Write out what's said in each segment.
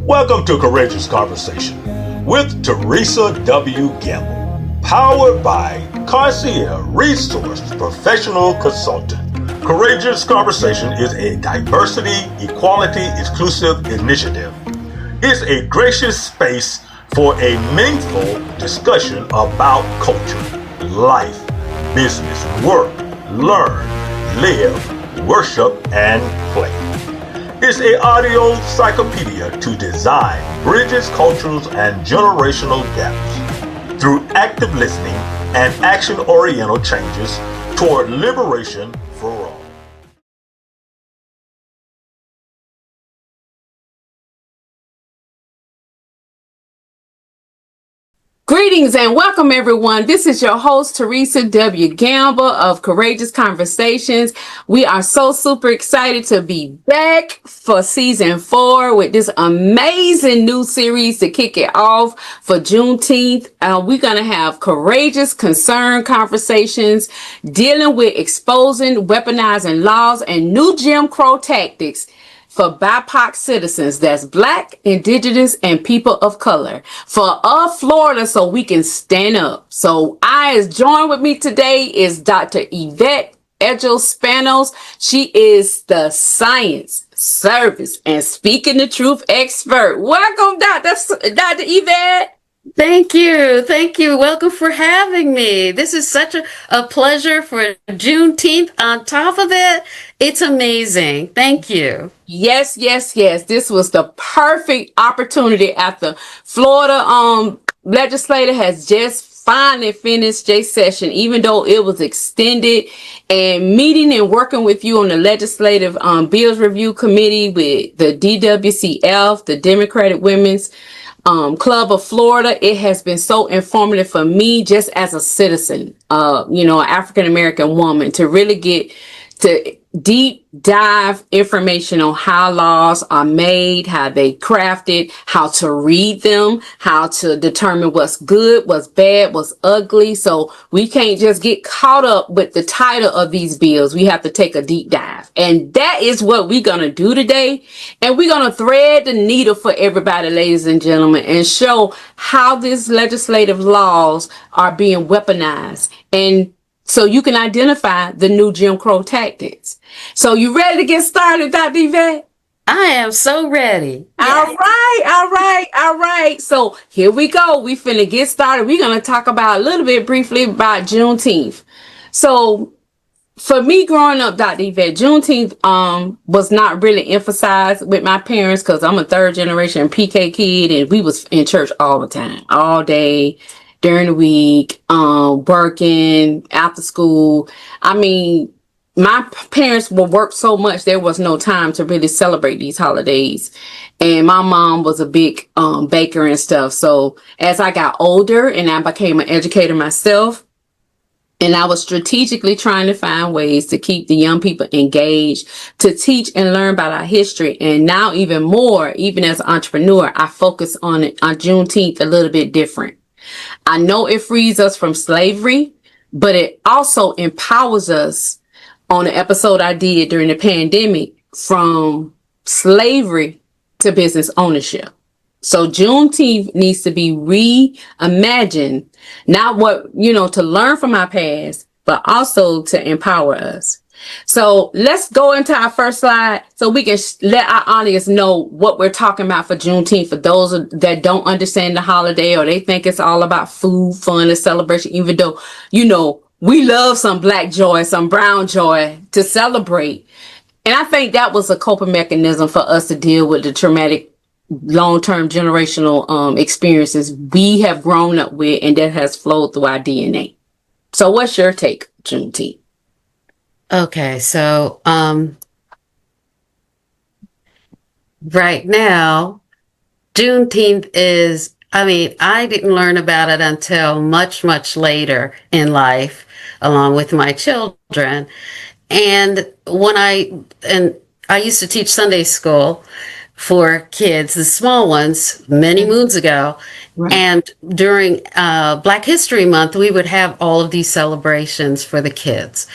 Welcome to Courageous Conversation with Therese W. Gamble, powered by Concierge Resource Professional Consultant. Courageous Conversation is a diversity, equality, exclusive initiative. It's a gracious space for a meaningful discussion about culture, life, business, work, learn, live, worship, and play. It's an audio encyclopedia to design bridges, cultures, and generational gaps through active listening and action-oriented changes toward liberation for all. Greetings and welcome, everyone. This is your host, Therese W. Gamble of Courageous Conversations. We are so super excited to be back for season 4 with this amazing new series to kick it off for Juneteenth. We're going to have courageous, concerned conversations dealing with exposing, weaponizing laws and new Jim Crow tactics for BIPOC citizens, that's Black, Indigenous, and people of color, for Florida, so we can stand up. So joined with me today is Dr. Yvette Edghill Spano. She is the science, service, and speaking the truth expert. Welcome, Dr. Yvette. Thank you. Welcome for having me. This is such a pleasure for Juneteenth. On top of it, it's amazing. Thank you. Yes. This was the perfect opportunity after Florida legislator has just finally finished their session, even though it was extended, and meeting and working with you on the legislative bills review committee with the DWCF, the Democratic Women's Club of Florida. It has been so informative for me just as a citizen, an African-American woman, to really get to deep dive information on how laws are made, how they crafted, how to read them, how to determine what's good, what's bad, what's ugly. So we can't just get caught up with the title of these bills. We have to take a deep dive. And that is what we're going to do today. And we're going to thread the needle for everybody, ladies and gentlemen, and show how these legislative laws are being weaponized, and so you can identify the new Jim Crow tactics. So you ready to get started, Dr. Yvette? I am so ready. All right. So here we go. We finna get started. We're going to talk about a little bit briefly about Juneteenth. So for me growing up, Dr. Yvette, Juneteenth was not really emphasized with my parents because I'm a third generation PK kid, and we was in church all the time, all day, during the week, working, after school. I mean, my parents would work so much, there was no time to really celebrate these holidays. And my mom was a big baker and stuff. So as I got older and I became an educator myself, and I was strategically trying to find ways to keep the young people engaged, to teach and learn about our history. And now even more, even as an entrepreneur, I focus on Juneteenth a little bit different. I know it frees us from slavery, but it also empowers us. On the episode I did during the pandemic, from slavery to business ownership. So Juneteenth needs to be reimagined, not to learn from our past, but also to empower us. So let's go into our first slide so we can let our audience know what we're talking about for Juneteenth. For those that don't understand the holiday, or they think it's all about food, fun, and celebration, even though, we love some Black joy, some brown joy to celebrate. And I think that was a coping mechanism for us to deal with the traumatic long-term generational experiences we have grown up with, and that has flowed through our DNA. So what's your take, Juneteenth? Okay, so right now, Juneteenth is, I didn't learn about it until much, much later in life, along with my children. And I used to teach Sunday school for kids, the small ones, many moons ago. Right. And during Black History Month, we would have all of these celebrations for the kids.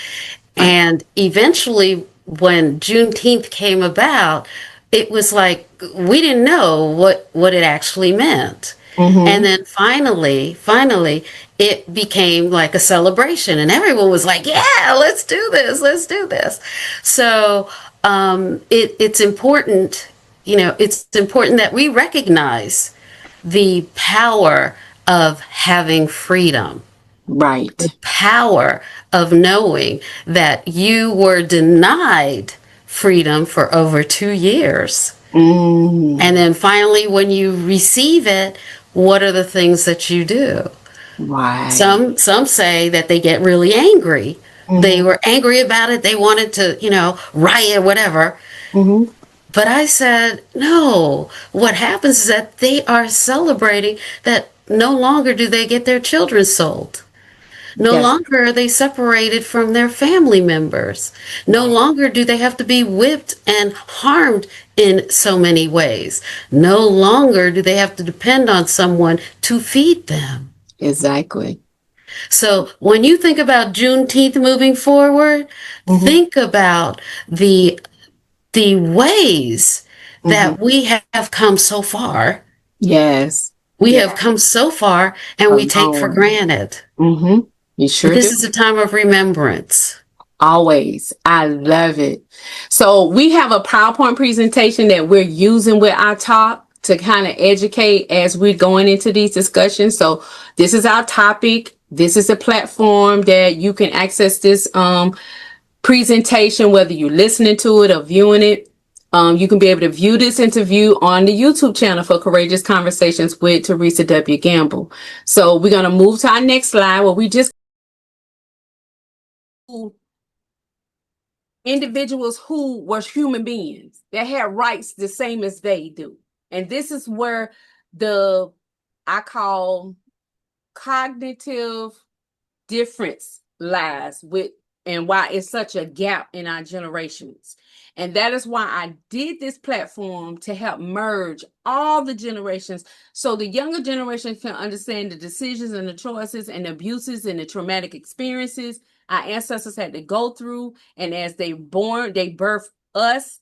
And eventually, when Juneteenth came about, it was like we didn't know what it actually meant. And Mm-hmm. then finally, it became like a celebration, and everyone was like, "Yeah, let's do this, let's do this." So it's important, it's important that we recognize the power of having freedom, the Right. power of knowing that you were denied freedom for over 2 years. And Mm. then finally, when you receive it, what are the things that you do? Right. Some say that they get really angry. They Mm-hmm. were angry about it. They wanted to, riot, whatever. Mm-hmm. But I said, no. What happens is that they are celebrating that no longer do they get their children sold. No Yes. longer are they separated from their family members. No Right. longer do they have to be whipped and harmed in so many ways. No longer do they have to depend on someone to feed them. Exactly. So when you think about Juneteenth moving forward, Mm-hmm. think about the ways Mm-hmm. that we have come so far. Yes. We Yeah. have come so far and A we take for long way. granted. Mm-hmm. You But sure do. this is a time of remembrance. Always. I love it. So we have a PowerPoint presentation that we're using with our talk to kind of educate as we're going into these discussions. So this is our topic. This is a platform that you can access this presentation, whether you're listening to it or viewing it. You can be able to view this interview on the YouTube channel for Courageous Conversations with Therese W. Gamble. So we're going to move to our next slide where we just individuals who were human beings that had rights the same as they do. And this is where the I call cognitive difference lies with and why it's such a gap in our generations. And that is why I did this platform to help merge all the generations so the younger generation can understand the decisions and the choices and the abuses and the traumatic experiences our ancestors had to go through. And as they birth us,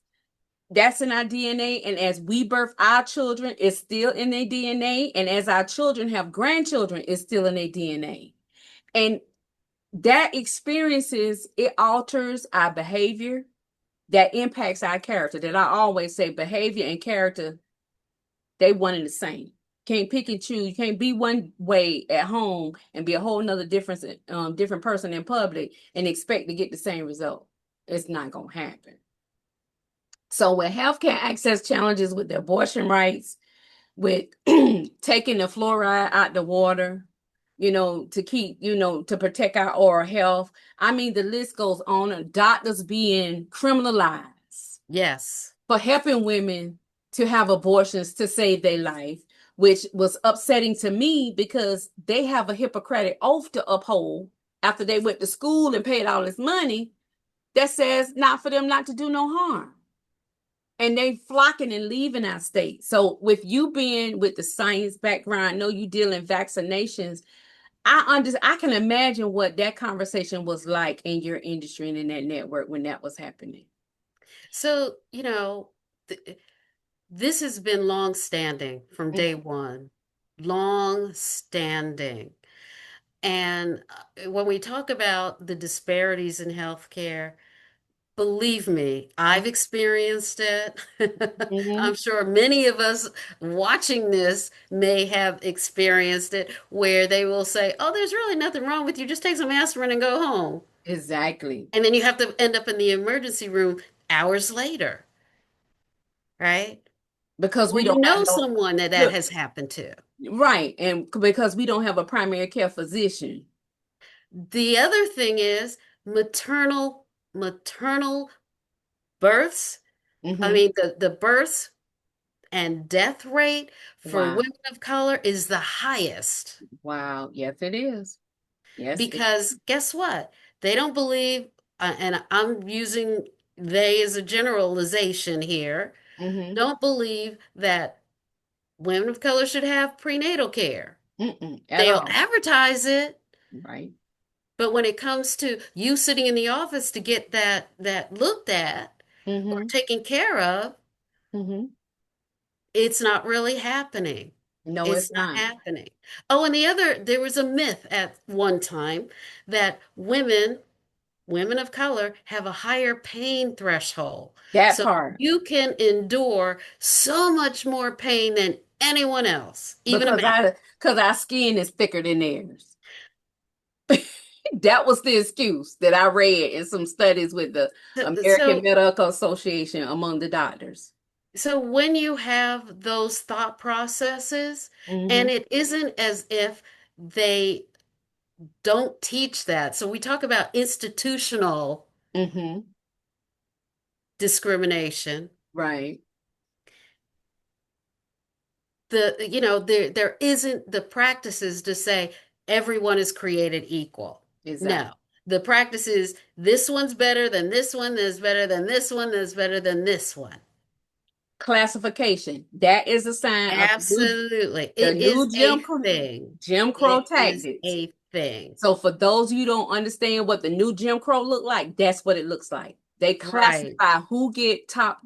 that's in our DNA. And as we birth our children, it's still in their DNA. And as our children have grandchildren, it's still in their DNA. And that experiences, it alters our behavior, that impacts our character. That I always say behavior and character, they one and the same. Can't pick and choose. You can't be one way at home and be a whole nother different person in public and expect to get the same result. It's not gonna happen. So with healthcare access challenges with the abortion rights, with taking the fluoride out the water, to keep, to protect our oral health. I mean, the list goes on. Doctors being criminalized Yes. for helping women to have abortions to save their life, which was upsetting to me because they have a Hippocratic oath to uphold after they went to school and paid all this money that says not for them not to do no harm. And they flocking and leaving our state. So with you being with the science background, I know you deal in vaccinations. I can imagine what that conversation was like in your industry and in that network when that was happening. So, this has been long standing from day Mhm. one, long standing. And when we talk about the disparities in healthcare, believe me, I've experienced it. I'm Mhm. sure many of us watching this may have experienced it where they will say, oh, there's really nothing wrong with you. Just take some aspirin and go home. Exactly. And then you have to end up in the emergency room hours later, right? Because we When you don't have know no someone that look, has happened to. right. And because we don't have a primary care physician. The other thing is maternal births. I Hmm. mean, the births and death rate for Wow. women of color is the highest Wow. Yes, it is. Yes. because guess what? They don't believe, and I'm using they as a generalization here, Mm-hmm. don't believe that women of color should have prenatal care. Mm-mm, at They'll all. advertise it, Right. but when it comes to you sitting in the office to get that looked at or Mm-hmm. taken care of, Mm-hmm. It's not really happening. No, It's it's not not. happening. Oh, and there was a myth at one time that women of color have a higher pain threshold. That So part. you can endure so much more pain than anyone else, even a Because man. our skin is thicker than theirs. That was the excuse that I read in some studies with the American So, Medical Association among the doctors. so when you have those thought processes, Mm-hmm. and it isn't as if they don't teach that. So we talk about institutional Mm-hmm. discrimination. Right. There isn't the practices to say everyone is created equal. Exactly. No. The practice is this one's better than this one, that's better than this one, that's better than this one. Classification. That is a sign of Absolutely. the It new is a thing. Jim Crow It is tactics. a thing. So for those of you who don't understand what the new Jim Crow look like, that's what it looks like. They Right. classify who get top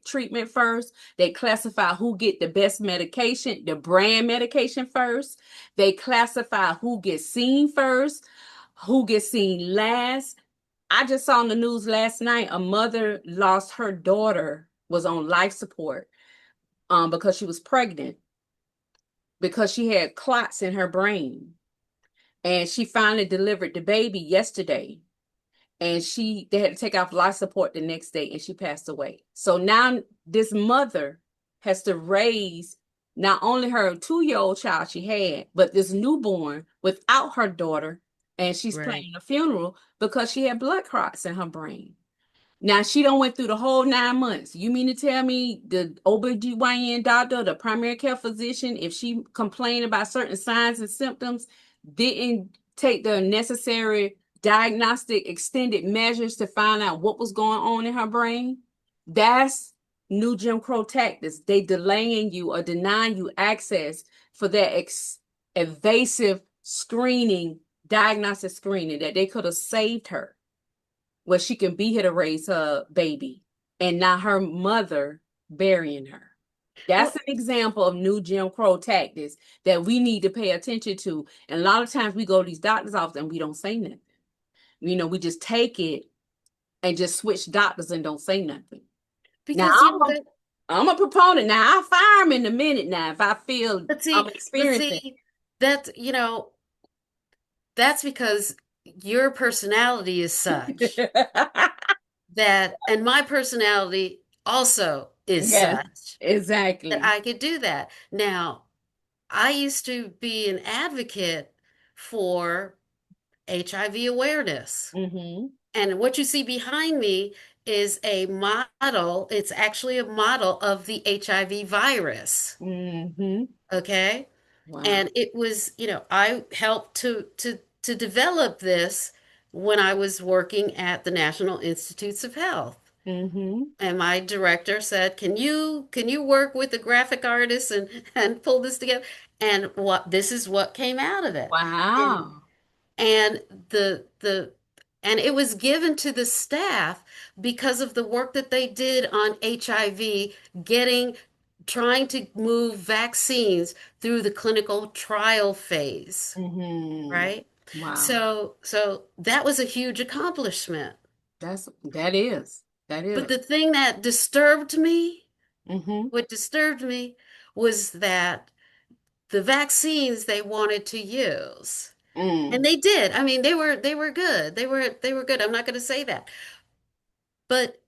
treatment first. They classify who get the best medication, the brand medication first. They classify who gets seen first, who gets seen last. I just saw on the news last night a mother lost her daughter, was on life support because she was pregnant, because she had clots in her brain. And she finally delivered the baby yesterday. And they had to take off life support the next day, and she passed away. So now this mother has to raise not only her 2-year-old child she had, but this newborn without her daughter. And she's Right. planning a funeral because she had blood clots in her brain. Now she don't went through the whole 9 months. You mean to tell me the OBGYN doctor, the primary care physician, if she complained about certain signs and symptoms, didn't take the necessary diagnostic extended measures to find out what was going on in her brain? That's new Jim Crow tactics. They delaying you or denying you access for that evasive screening, diagnostic screening that they could have saved her where she can be here to raise her baby and not her mother burying her. That's Well, an example of new Jim Crow tactics that we need to pay attention to. And a lot of times we go to these doctors' offices and we don't say nothing. We just take it and just switch doctors and don't say nothing. Now because that I'm a proponent. Now I fire him in a minute now if I feel but I'm see, but experiencing. see that that's because your personality is such that, and my personality also is Yes, such that exactly. I could do that. Now, I used to be an advocate for HIV awareness. Mm-hmm. And what you see behind me is a model. It's actually a model of the HIV virus. Mm-hmm. Okay. Wow. And it was, I helped to develop this when I was working at the National Institutes of Health. Mm-hmm. And my director said, "Can you work with the graphic artists and pull this together?" And this is what came out of it. And Wow. and the and it was given to the staff because of the work that they did on HIV, trying to move vaccines through the clinical trial phase, Mm-hmm. right? Wow. So that was a huge accomplishment. That is. That But is. the thing that Mm-hmm. what disturbed me was that the vaccines they wanted to use, and Mm. they did. I mean, they were good. They were good. I'm not going to say that. But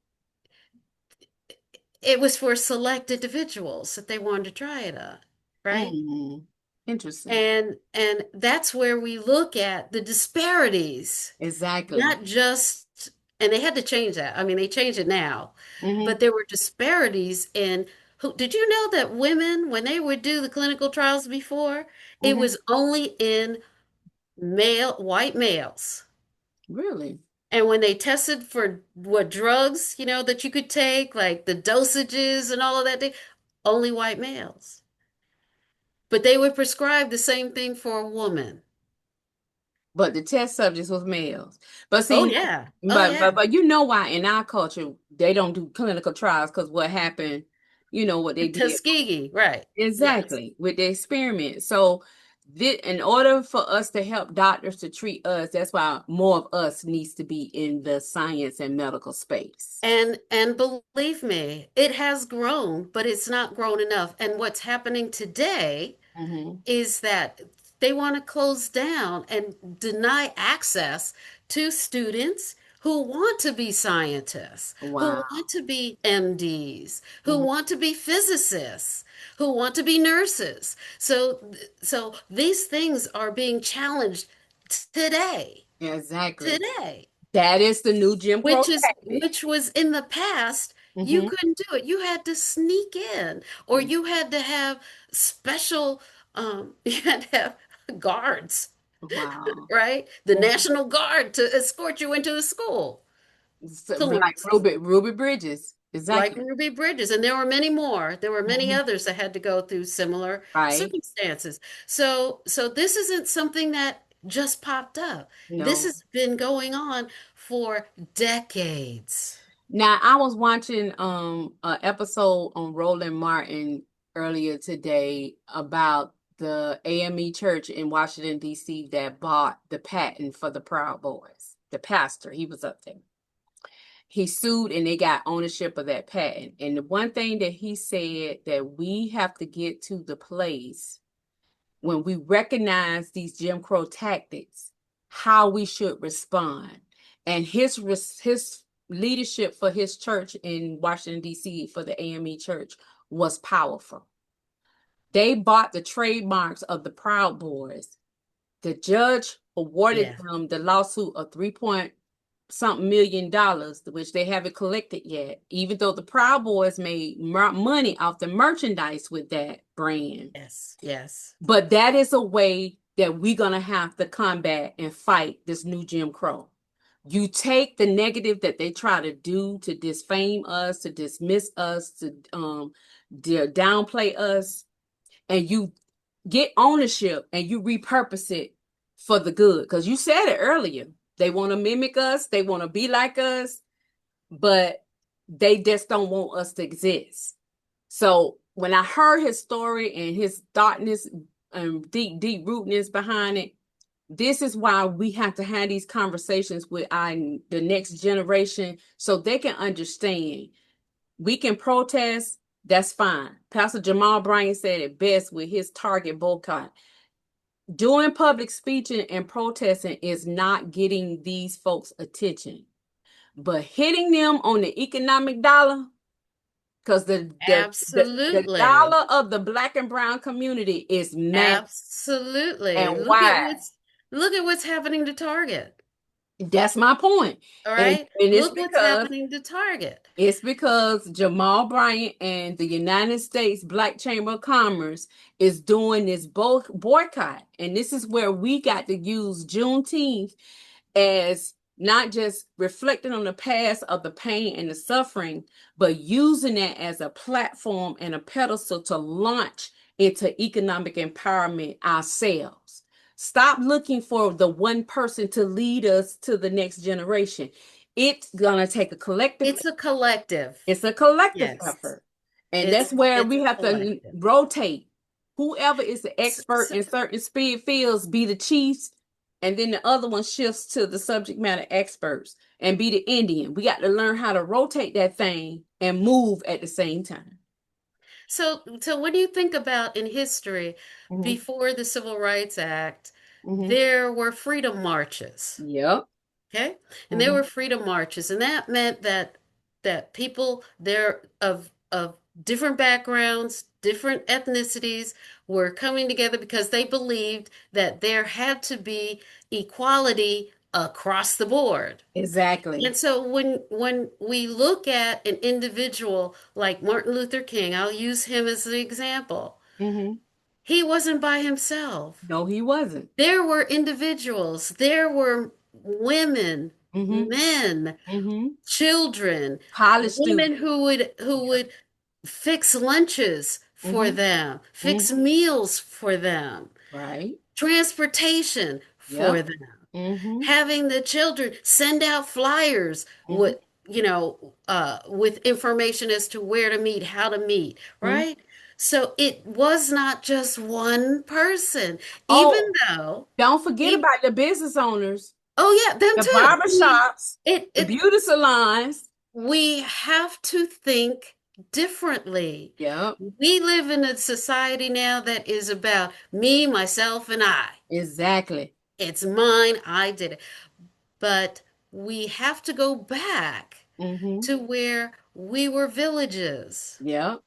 it was for select individuals that they wanted to try it on, right? Mm. Interesting. And that's where we look at the disparities, Exactly. not just, and they had to change that. I mean, they changed it now, but Mm-hmm. there were disparities in who, did you know that women, when they would do the clinical trials before, it Mm-hmm. was only in white males. Really? And when they tested for what drugs, that you could take, like the dosages and all of that, only white males. But they would prescribe the same thing for a woman. But the test subjects was males. But Oh see, yeah. Oh but yeah. but but you know why in our culture they don't do clinical trials because what happened? what they did. Tuskegee, right. Yes. Exactly, with the experiment. So, in order for us to help doctors to treat us, that's why more of us needs to be in the science and medical space. And believe me, it has grown, but it's not grown enough. And what's happening today Hmm. is that they want to close down and deny access to students who want to be scientists, who Wow. want to be MDs, who Mhm. want to be physicists, who want to be nurses. So these things are being challenged today. Exactly. Today. That is the new Jim Crow tactic. Which was in the past, you Hmm. couldn't do it. You had to sneak in, or you had to have special you had to have guards, Wow. right? The Mhm. National Guard to escort you into the school So, to learn like Ruby Bridges. like Exactly. Ruby Bridges, and there were many more. There were many Mhm. others that had to go through similar Right. circumstances. So this isn't something that just popped up. This No. has been going on for decades. Now I was watching an episode on Roland Martin earlier today about the AME church in Washington D.C. that bought the patent for the Proud Boys. The pastor, he was up there. He sued and they got ownership of that patent. And the one thing that he said that we have to get to the place when we recognize these Jim Crow tactics, how we should respond. And his leadership for his church in Washington D.C. for the AME church was powerful. They bought the trademarks of the Proud Boys. The judge awarded Yeah. them the lawsuit of 3 point something $1 million, which they haven't collected yet, even though the Proud Boys made money off the merchandise with that brand. Yes. Yes. But that is a way that we're going to have to combat and fight this new Jim Crow. You take the negative that they try to do to disfame us, to dismiss us, to downplay us, and you get ownership and you repurpose it for the good. Because you said it earlier. They want to mimic us, they want to be like us, but they just don't want us to exist. So when I heard his story and his darkness and deep rootedness behind it, this is why we have to have these conversations with the next generation so they can understand. We can protest, that's fine. Pastor Jamal Bryant said it best with his Target boycott. Doing public speaking and protesting is not getting these folks' attention, but hitting them on the economic dollar, because the Absolutely. dollar of the black and brown community is massive Absolutely. and wide. Look at what's happening to Target. That's my point. All And, right. and Look what's happening to Target. it's because Jamal Bryant and the United States Black Chamber of Commerce is doing this boycott. And this is where we got to use Juneteenth as not just reflecting on the past of the pain and the suffering, but using it as a platform and a pedestal to launch into economic empowerment ourselves. Stop looking for the one person to lead us to the next generation. It's gonna take a collective. It's a collective. It's a collective Yes. effort, and that's where It's we a have to collective. rotate. Whoever is the So, expert so, in certain speed fields be the chiefs, and then the other one shifts to the subject matter experts and be the Indian. We got to learn how to rotate that thing and move at the same time. so when you think about in history, Hmm. before the Civil Rights Act, Hmm. there were freedom marches. Yep. Okay. And there Hmm. were freedom marches, and that meant that people there of different backgrounds, different ethnicities were coming together because they believed that there had to be equality across the board. Exactly. And so when we look at an individual like Martin Luther King, I'll use him as an example. Hmm. He wasn't by himself. No, he wasn't. There were individuals, there were women, Hmm. men, Hmm. children, College women students. who would fix lunches for Hmm. them, fix Hmm. meals for them, Right. transportation for Yep. them, Hmm. having the children send out flyers Hmm. with with information as to where to meet, how to meet, Mhm. right? So it was not just one person, even Oh, though, don't forget e- about the business owners, oh yeah, them the too. barber I mean, shops, it the it beauty salons. we have to think differently. Yep, We live in a society now that is about me, myself, and I. exactly. It's mine, I did it. But we have to go back Mm-hmm. to where we were villages. Yep.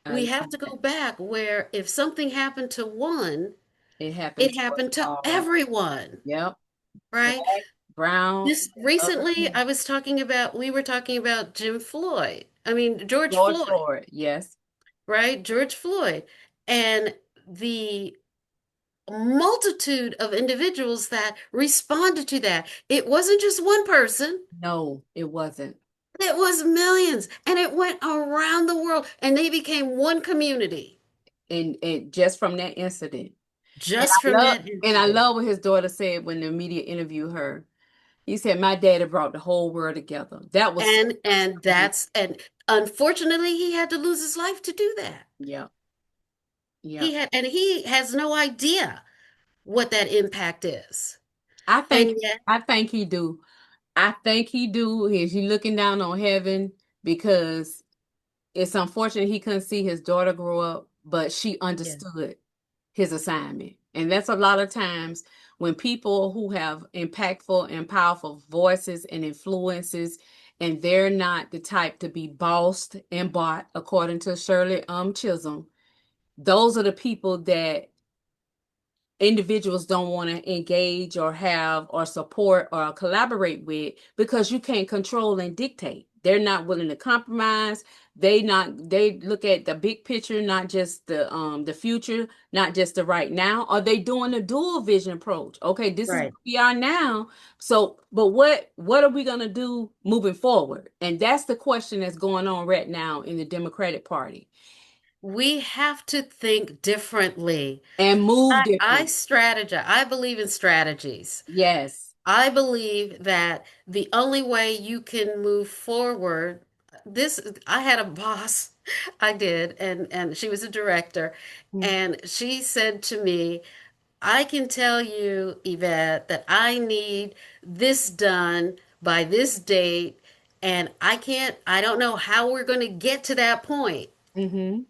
I We love have to go that. back where if something happened to one, It happened it to us happened to all. everyone, Yep. right? Black, brown, This other recently, people. we were talking about George George Floyd, Floyd. Yes. right? George Floyd. And the multitude of individuals that responded to that. It wasn't just one person. No, it wasn't. It was millions, and it went around the world, and they became one community And just from that incident. And just I from love that and I incident. love what his daughter said when the media interviewed her. He said, "My daddy brought the whole world together." That was so true. And unfortunately, he had to lose his life to do that. Yeah. Yeah. And he has no idea what that impact is. I And think yet, I think he do. I think he do. Is he looking down on heaven because it's unfortunate he couldn't see his daughter grow up, but she yeah, understood his assignment. And that's a lot of times when people who have impactful and powerful voices and influences, and they're not the type to be bossed and bought, according to Shirley Chisholm, those are the people that individuals don't want to engage or have or support or collaborate with because you can't control and dictate. They're not willing to compromise. They look at the big picture, not just the future, not just the right now. Are they doing a dual vision approach? Okay, this is where right. we are now. So, but what are we gonna do moving forward? And that's the question that's going on right now in the Democratic Party. We have to think differently. And move I different. strategize. I believe in strategies. Yes. I believe that the only way you can move forward, this I had a boss, I did, and she was a director, and she said to me, I can tell you, Yvette, that I need this done by this date, and I don't know how we're going to get to that point. Mm-hmm.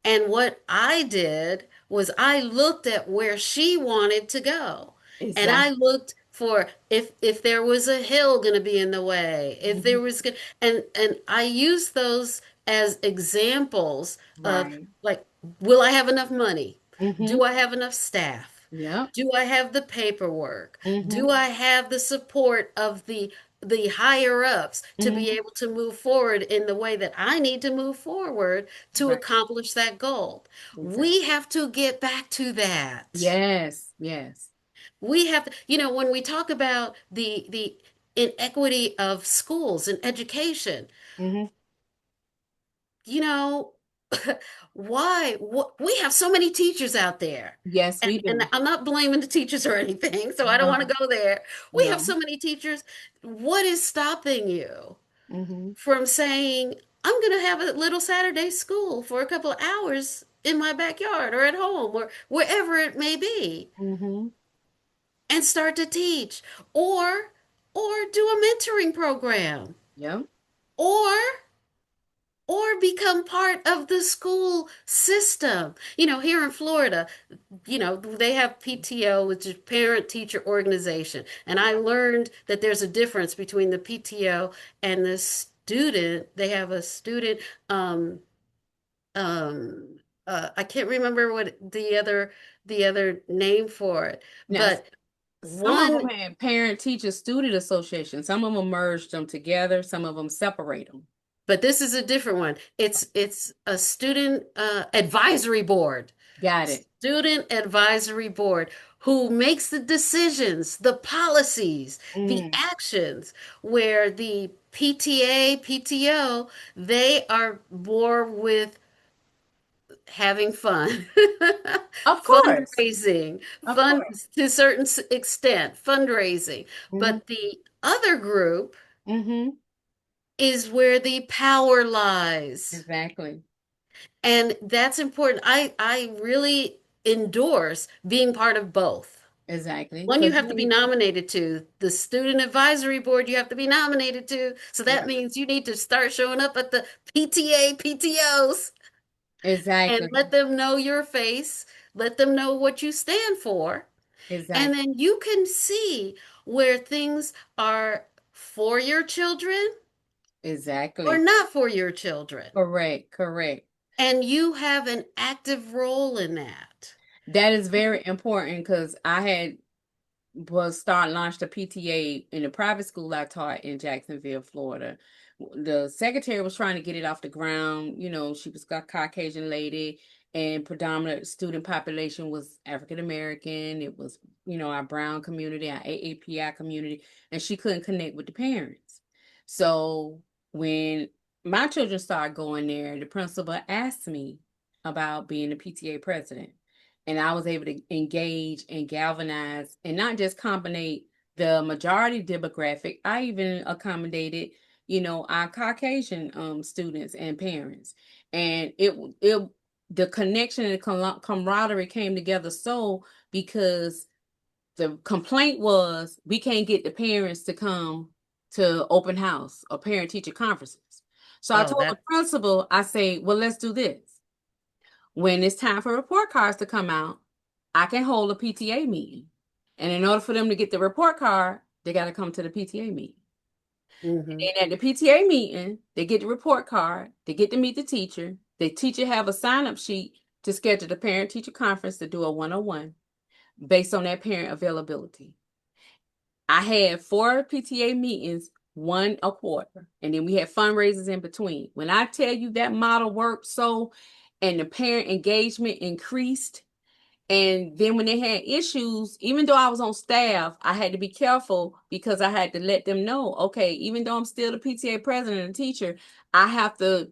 And what I did was I looked at where she wanted to go. And I Exactly. looked for if there was a hill going to be in the way, if there Mhm. was and I used those as examples of Right. like, will I have enough money? Mm-hmm. Do I have enough staff? Yep. Do I have the paperwork? Mm-hmm. Do I have the support of the higher ups to be Mm-hmm. able to move forward in the way that I need to move forward to Right. accomplish that goal? We Exactly. have to get back to that. Yes. Yes. We have to, when we talk about the inequity of schools and education, Mm-hmm. you know, why? We have so many teachers out there. Yes, we And do. I'm not blaming the teachers or anything, so I don't want No. to go there. We have No. so many teachers. What is stopping you Mm-hmm. from saying, I'm going to have a little Saturday school for a couple of hours in my backyard or at home or wherever it may be Mm-hmm. and start to teach or do a mentoring program Yep. or become part of the school system. Here in Florida, they have PTO, which is Parent Teacher Organization. And I learned that there's a difference between the PTO and the student. They have a student, um, I can't remember what the other name for it, Now, but some of them one, had parent teacher student association. Some of them merged them together. Some of them separate them. but this is a different one. It's a student advisory board. Got it. Student advisory board who makes the decisions, the policies, the Mm. actions, where the PTA, PTO, they are more with having fun, Of course. fundraising, Of fun course. to a certain extent, fundraising. Mm-hmm. But the other group Mm-hmm. is where the power lies. Exactly. And that's important. I really endorse being part of both. Exactly. One you Because have to be nominated to. The student advisory board you have to be nominated to. So that means you need to start showing up at the PTA, PTOs and exactly. let them know your face, let them know what you stand for. And Exactly. then you can see where things are for your children or Exactly. not for your children. Correct. Correct. And you have an active role in that. That is very important because I had launched a PTA in a private school I taught in Jacksonville, Florida. The secretary was trying to get it off the ground. You know, she was a Caucasian lady, and predominant student population was African American. It was, our brown community, our AAPI community, and she couldn't connect with the parents. So when my children started going there, the principal asked me about being the PTA president. And I was able to engage and galvanize and not just combine the majority demographic. I even accommodated, our Caucasian students and parents. And it the connection and camaraderie came together because the complaint was we can't get the parents to come to open house or parent teacher conferences. So I Oh, told the that principal, I say, well, let's do this. When it's time for report cards to come out, I can hold a PTA meeting. And in order for them to get the report card, they got to come to the PTA meeting. hmm And at the PTA meeting, they get the report card, they get to meet the teacher. The teacher have a sign-up sheet to schedule the parent-teacher conference to do a one-on-one based on that parent availability. I had 4 PTA meetings, one a quarter, and then we had fundraisers in between. When I tell you that model worked and the parent engagement increased, and then when they had issues, even though I was on staff, I had to be careful because I had to let them know, okay, even though I'm still the PTA president and teacher, I have to,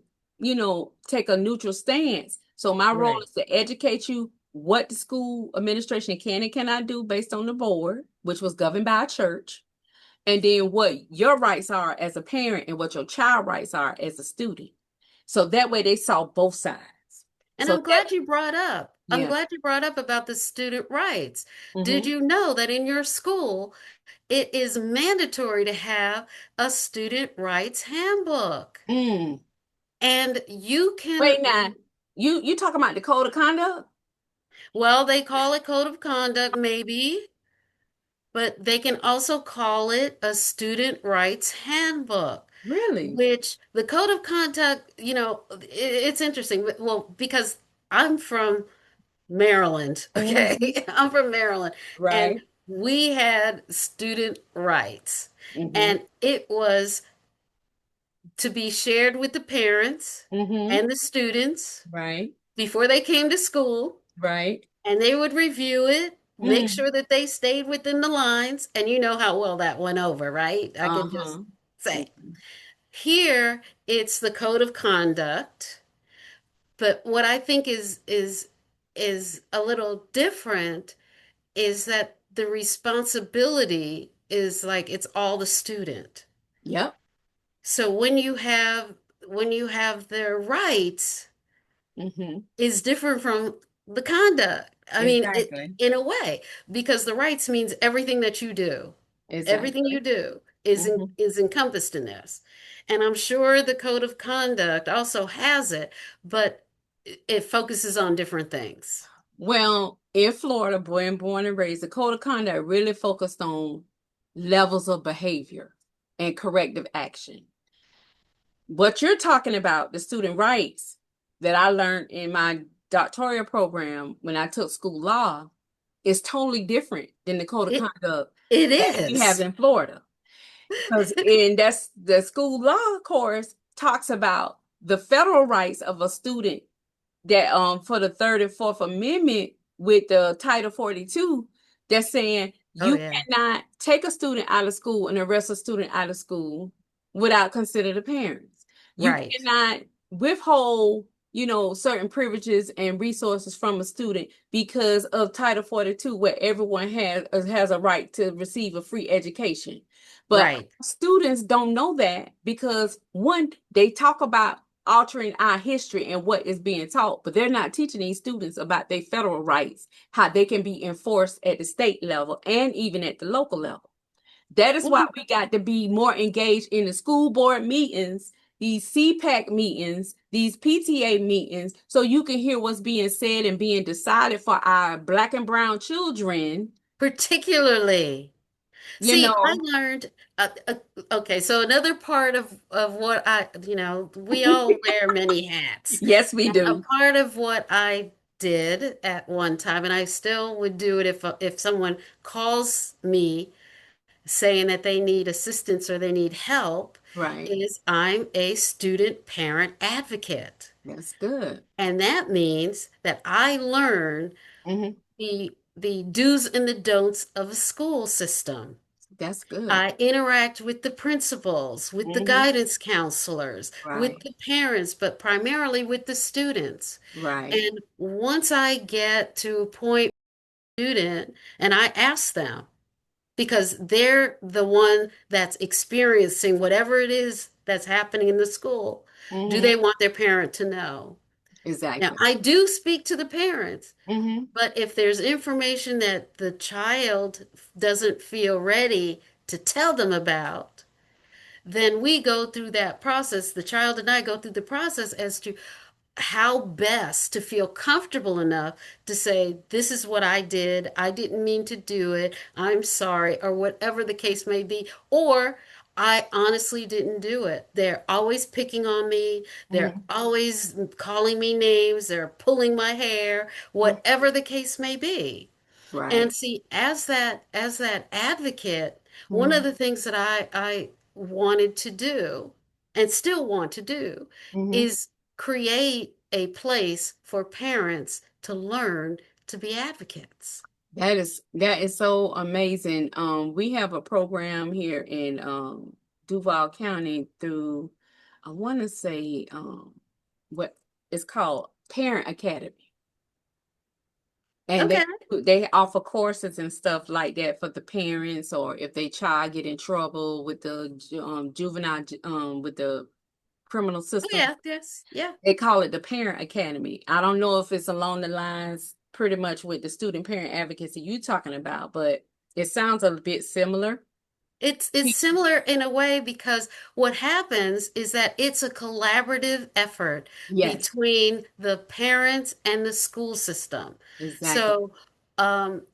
take a neutral stance. So my role right. is to educate you what the school administration can and cannot do based on the board, which was governed by a church, and then what your rights are as a parent and what your child rights are as a student. So that way they saw both sides. And So I'm that, glad you brought up. I'm yeah. glad you brought up about the student rights. Did Mm-hmm. you know that in your school it is mandatory to have a student rights handbook? Mm. And you can, Wait now, you talking about the code of conduct? well, they call it code of conduct, maybe, but they can also call it a student rights handbook, Really? which the code of conduct, it's interesting. Well, because I'm from Maryland, Hmm. okay? I'm from Maryland, and Right. we had student rights, Hmm. and it was to be shared with the parents Hmm. and the students Right. before they came to school, Right. and they would review it, make Mm. sure that they stayed within the lines, and you know how well that went over, right? I can just Uh-huh. say. Here, it's the code of conduct, but what I think is a little different is that the responsibility is like it's all the student. Yep. So when you have their rights Hmm. is different from the conduct. I mean, Exactly. in a way, because the rights means everything that you do. Everything you Exactly. do is Hmm. is encompassed in this. And I'm sure the code of conduct also has it, but it focuses on different things. Well, in Florida, born and raised, the code of conduct really focused on levels of behavior and corrective action. What you're talking about, the student rights that I learned in my doctoral program when I took school law, is totally different than the code of It conduct it that you have is. in Florida. Because that's the school law course talks about the federal rights of a student that for the third and fourth amendment with the Title 42, that's saying Oh you yeah. cannot take a student out of school and arrest a student out of school without consider the parents. You Right. cannot withhold certain privileges and resources from a student because of Title 42, where everyone has a right to receive a free education. But Right. students don't know that because one, they talk about altering our history and what is being taught, but they're not teaching these students about their federal rights, how they can be enforced at the state level and even at the local level. That is why Mhm. we got to be more engaged in the school board meetings, these CPAC meetings, these PTA meetings, so you can hear what's being said and being decided for our Black and brown children. Particularly. You See, I know, learned, okay, so another part of what we all wear many hats. yes, we And a do. part of what I did at one time, and I still would do it if someone calls me saying that they need assistance or they need help, Right. is I'm a student parent advocate. That's good. And that means that I learn Hmm. the do's and the don'ts of a school system. That's good. I interact with the principals, with the Hmm. guidance counselors, with Right. the parents, but primarily with the students. Right. And once I get to a point student and I ask them, because they're the one that's experiencing whatever it is that's happening in the school, do Hmm. they want their parent to know? Now, Exactly. I do speak to the parents, Hmm. but if there's information that the child doesn't feel ready to tell them about, then we go through that process. The child and I go through the process as to how best to feel comfortable enough to say, this is what I did. I didn't mean to do it. I'm sorry, or whatever the case may be. Or I honestly didn't do it. They're always picking on me. They're Hmm. always calling me names. They're pulling my hair, whatever the case may be. And Right. see, as that advocate, one of Hmm. the things that I wanted to do and still want to do Hmm. is create a place for parents to learn to be advocates. That is so amazing. We have a program here in Duval County through, I want to say, what it's called Parent Academy, and Okay. they offer courses and stuff like that for the parents, or if they child get in trouble with the juvenile with the criminal Oh system. yeah, yes, yeah. They call it the Parent Academy. I don't know if it's along the lines pretty much with the student parent advocacy you talking about, but it sounds a bit similar. It's similar in a way because what happens is that it's a collaborative effort Yes, between the parents and the school system. exactly. So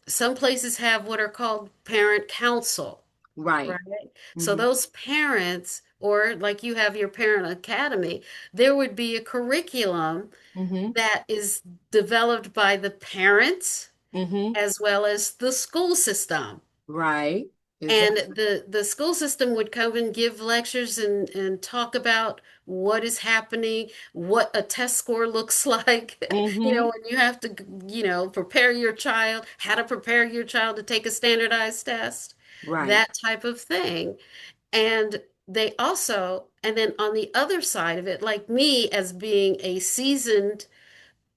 some places have what are called parent council, right? Right. So Hmm. those parents, or like you have your parent academy, there would be a curriculum Hmm. that is developed by the parents Hmm. as well as the school system. Right. And Exactly. the school system would come and give lectures and talk about what is happening, what a test score looks like, Hmm. when you have to, prepare your child, how to prepare your child to take a standardized test, Right. that type of thing. And they also, and then on the other side of it, like me as being a seasoned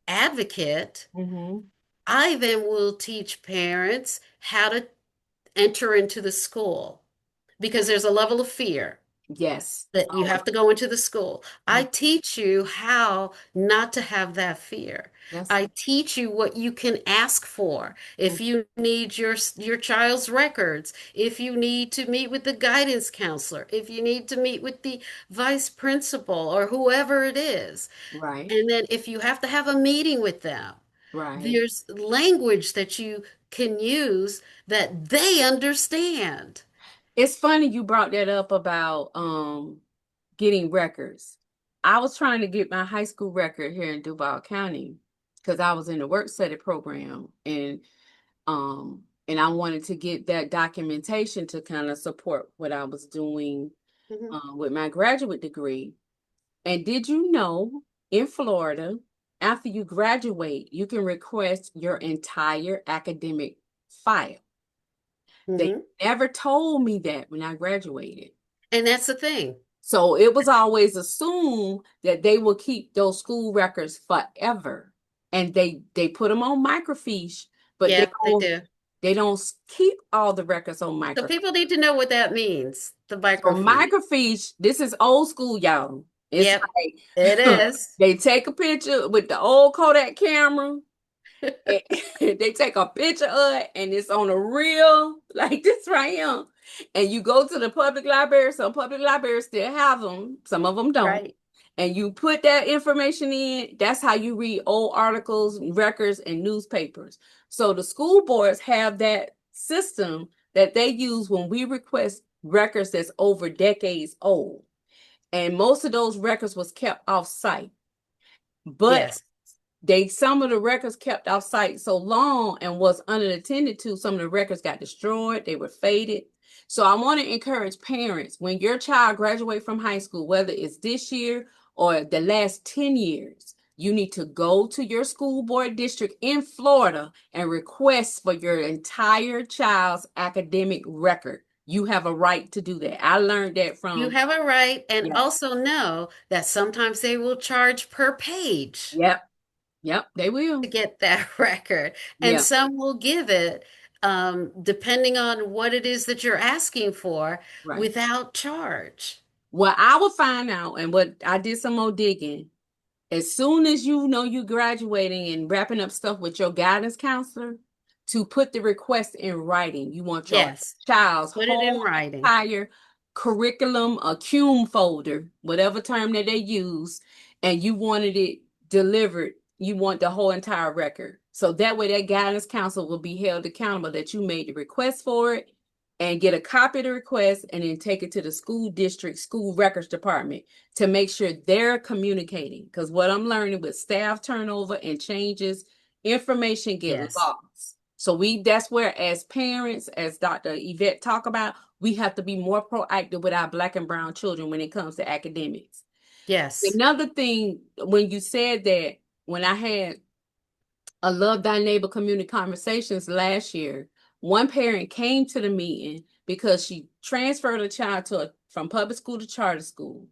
advocate, Hmm. I then will teach parents how to enter into the school because there's a level of fear Yes. that you have to go into the school. I Mhm. teach you how not to have that fear. That's I teach you what you can ask for. mm, If you need your child's records, if you need to meet with the guidance counselor, if you need to meet with the vice principal or whoever it is. right. And then if you have to have a meeting with them, Right. there's language that you can use that they understand. It's funny you brought that up about getting records. I was trying to get my high school record here in Duval County because I was in the work study program, and I wanted to get that documentation to kind of support what I was doing Mhm. with my graduate degree. And did you know in Florida, after you graduate, you can request your entire academic file? They Mhm. never told me that when I graduated. And that's the thing. So it was always assumed that they will keep those school records forever. And they put them on microfiche, but Yeah, they do. they don't keep all the records on So microfiche. people need to know what that means, the So microfiche. microfiche, this is old school, y'all. It's Yep, it like is. they take a picture with the old Kodak camera. And they take a picture of it and it's on a reel like this right here. And you go to the public library. Some public libraries still have them, some of them don't. Right. And you put that information in. That's how you read old articles, records, and newspapers. So the school boards have that system that they use when we request records that's over decades old. And most of those records was kept off site. But Yes. some of the records kept off site so long and was unattended to. Some of the records got destroyed, they were faded. So I want to encourage parents, when your child graduates from high school, whether it's this year or the last 10 years, you need to go to your school board district in Florida and request for your entire child's academic record. You have a right to do that. I learned that You from, have a right, and yeah, also know that sometimes they will charge per page yep, yep, they will. to get that record, and Yeah, some will give it, depending on what it is that you're asking for, right. without charge. Well, I will find out, and what I did some more digging. As soon as you know you're graduating and wrapping up stuff with your guidance counselor, to put the request in writing. You want your Yes, child's put it in whole writing. entire curriculum, a cum folder, whatever term that they use, and you wanted it delivered. You want the whole entire record. So that way that guidance counselor will be held accountable that you made the request for it and get a copy of the request and then take it to the school district, school records department to make sure they're communicating. Because what I'm learning with staff turnover and changes, information get Yes, lost. So that's where as parents, as Dr. Yvette talk about, we have to be more proactive with our Black and brown children when it comes to academics. yes. Another thing, when you said that, when I had a Love Thy Neighbor community conversations last year, one parent came to the meeting because she transferred a child from public school to charter school.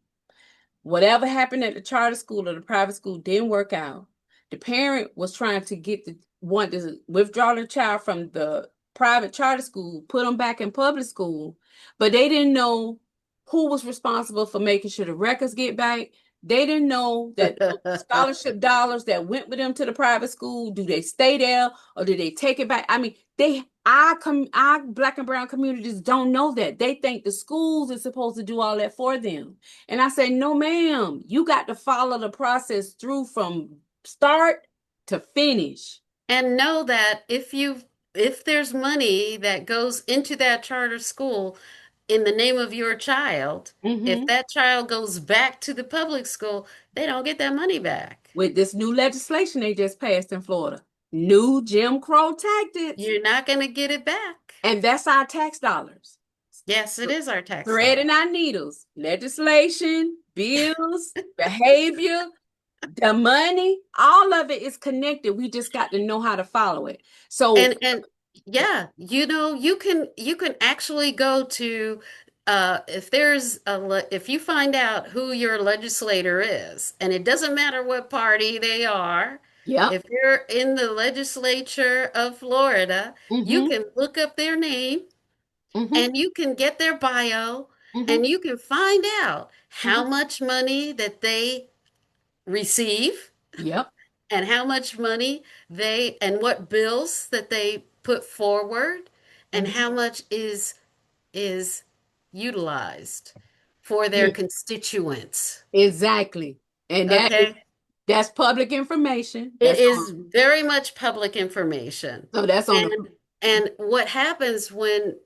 Whatever happened at the charter school or the private school didn't work out. The parent was trying to want to withdraw the child from the private charter school, put them back in public school, but they didn't know who was responsible for making sure the records get back. They didn't know that scholarship dollars that went with them to the private school, do they stay there or do they take it back? I mean, our Black and brown communities don't know that. They think the schools is supposed to do all that for them. And I say, no, ma'am, you got to follow the process through from start to finish. And know that if there's money that goes into that charter school in the name of your child, if Mm-hmm. that child goes back to the public school, they don't get that money back. With this new legislation they just passed in Florida, new Jim Crow tactics, You're not going to get it back. and that's our tax dollars. Yes, it is our tax Threading dollar. our needles, legislation, bills, behavior, the money, all of it is connected. We just got to know how to follow it. So, And yeah, you can actually go to, if you find out who your legislator is, and it doesn't matter what party they are, yep. if you're in the legislature of Florida, you Mm-hmm. can look up their name Mm-hmm. and you can get their bio Mm-hmm. and you can find out Mm-hmm. how much money that they receive Yep. and how much money and what bills that they put forward and Mm-hmm. how much is utilized for their Yeah, constituents. exactly. And Okay? that's public information. It is very much public information. That's on the. And what happens when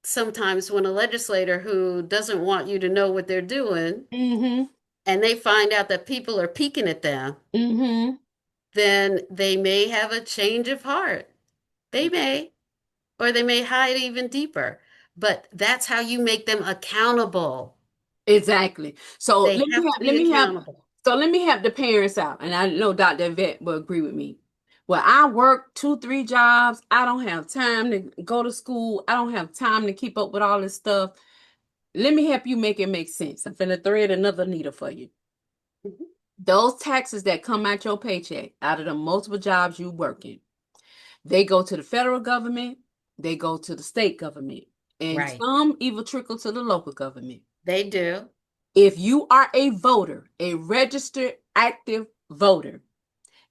sometimes when a legislator who doesn't want you to know what they're doing Mm-hmm. and they find out that people are peeking at them, Mm-hmm. then they may have a change of heart. They may, or they may hide even deeper. But that's how you make them accountable. Exactly. So They have to let be me have accountable. let me help the parents out. And I know Dr. Vet will agree with me. Well, I work 2, 3 jobs. I don't have time to go to school. I don't have time to keep up with all this stuff. Let me help you make it make sense. I'm finna thread another needle for you. Mhm. Those taxes that come out your paycheck, out of the multiple jobs you work in, they go to the federal government, they go to the state government, and Right. some even trickle to the local government. They do. If you are a voter, a registered active voter,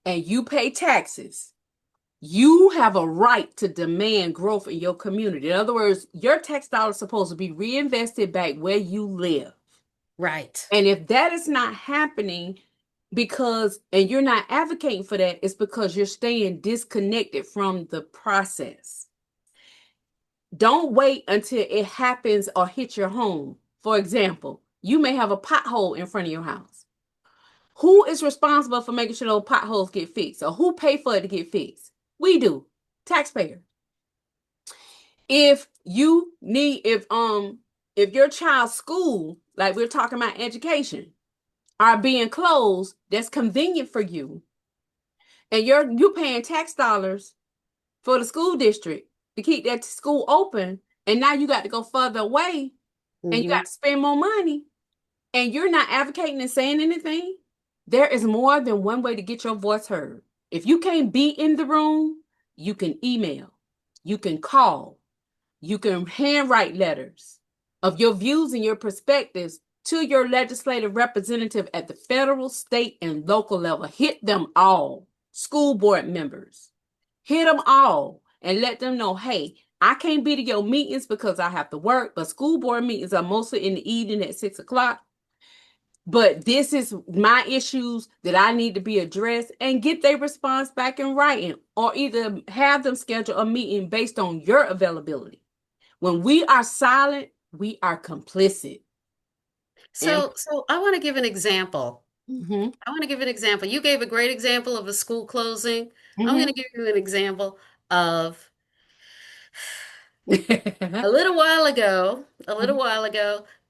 and you pay taxes, you have a right to demand growth in your community. In other words, your tax dollars supposed to be reinvested back where you live. Right. And if that is not happening and you're not advocating for that, it's because you're staying disconnected from the process. Don't wait until it happens or hits your home. For example, you may have a pothole in front of your house. Who is responsible for making sure those potholes get fixed, or who pay for it to get fixed? We do, taxpayer. If your child's school, like we're talking about education, are being closed, that's convenient for you, and you paying tax dollars for the school district to keep that school open, and now you got to go further away and you Hmm. got to spend more money, and you're not advocating and saying anything. There is more than one way to get your voice heard. If you can't be in the room, you can email, you can call, you can handwrite letters of your views and your perspectives to your legislative representative at the federal, state, and local level. Hit them all. School board members. Hit them all and let them know, hey, I can't be to your meetings because I have to work, but school board meetings are mostly in the evening at 6 o'clock. But this is my issues that I need to be addressed, and get their response back in writing, or either have them schedule a meeting based on your availability. When we are silent, we are complicit. And So I want to give an example. mhm, I want to give an example. You gave a great example of a school closing. I'm going to mhm. give you an example of a little while ago,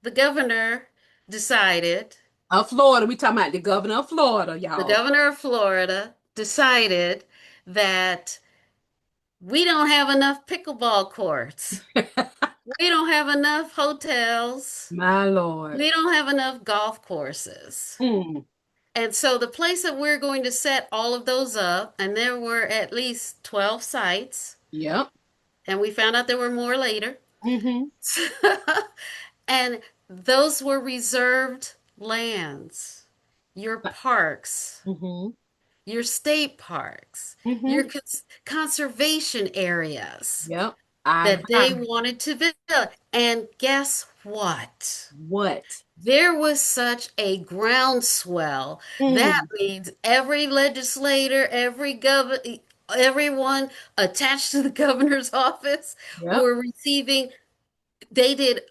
the governor decided, Of Florida, we talking about the governor of Florida, the y'all. governor of Florida decided that we don't have enough pickleball courts. We don't have enough hotels. My Lord. We don't have enough golf courses. Mm, And so the place that we're going to set all of those up, and there were at least 12 sites, yep. and we found out there were more later. Mm-hmm. And those were reserved lands, your parks, Mm-hmm. your state parks, your Mm-hmm. conservation areas Yep. I've that they heard. wanted to build. And guess what? What? There was such a groundswell. That Mm, means every legislator, everyone attached to the governor's office yep. were receiving. They did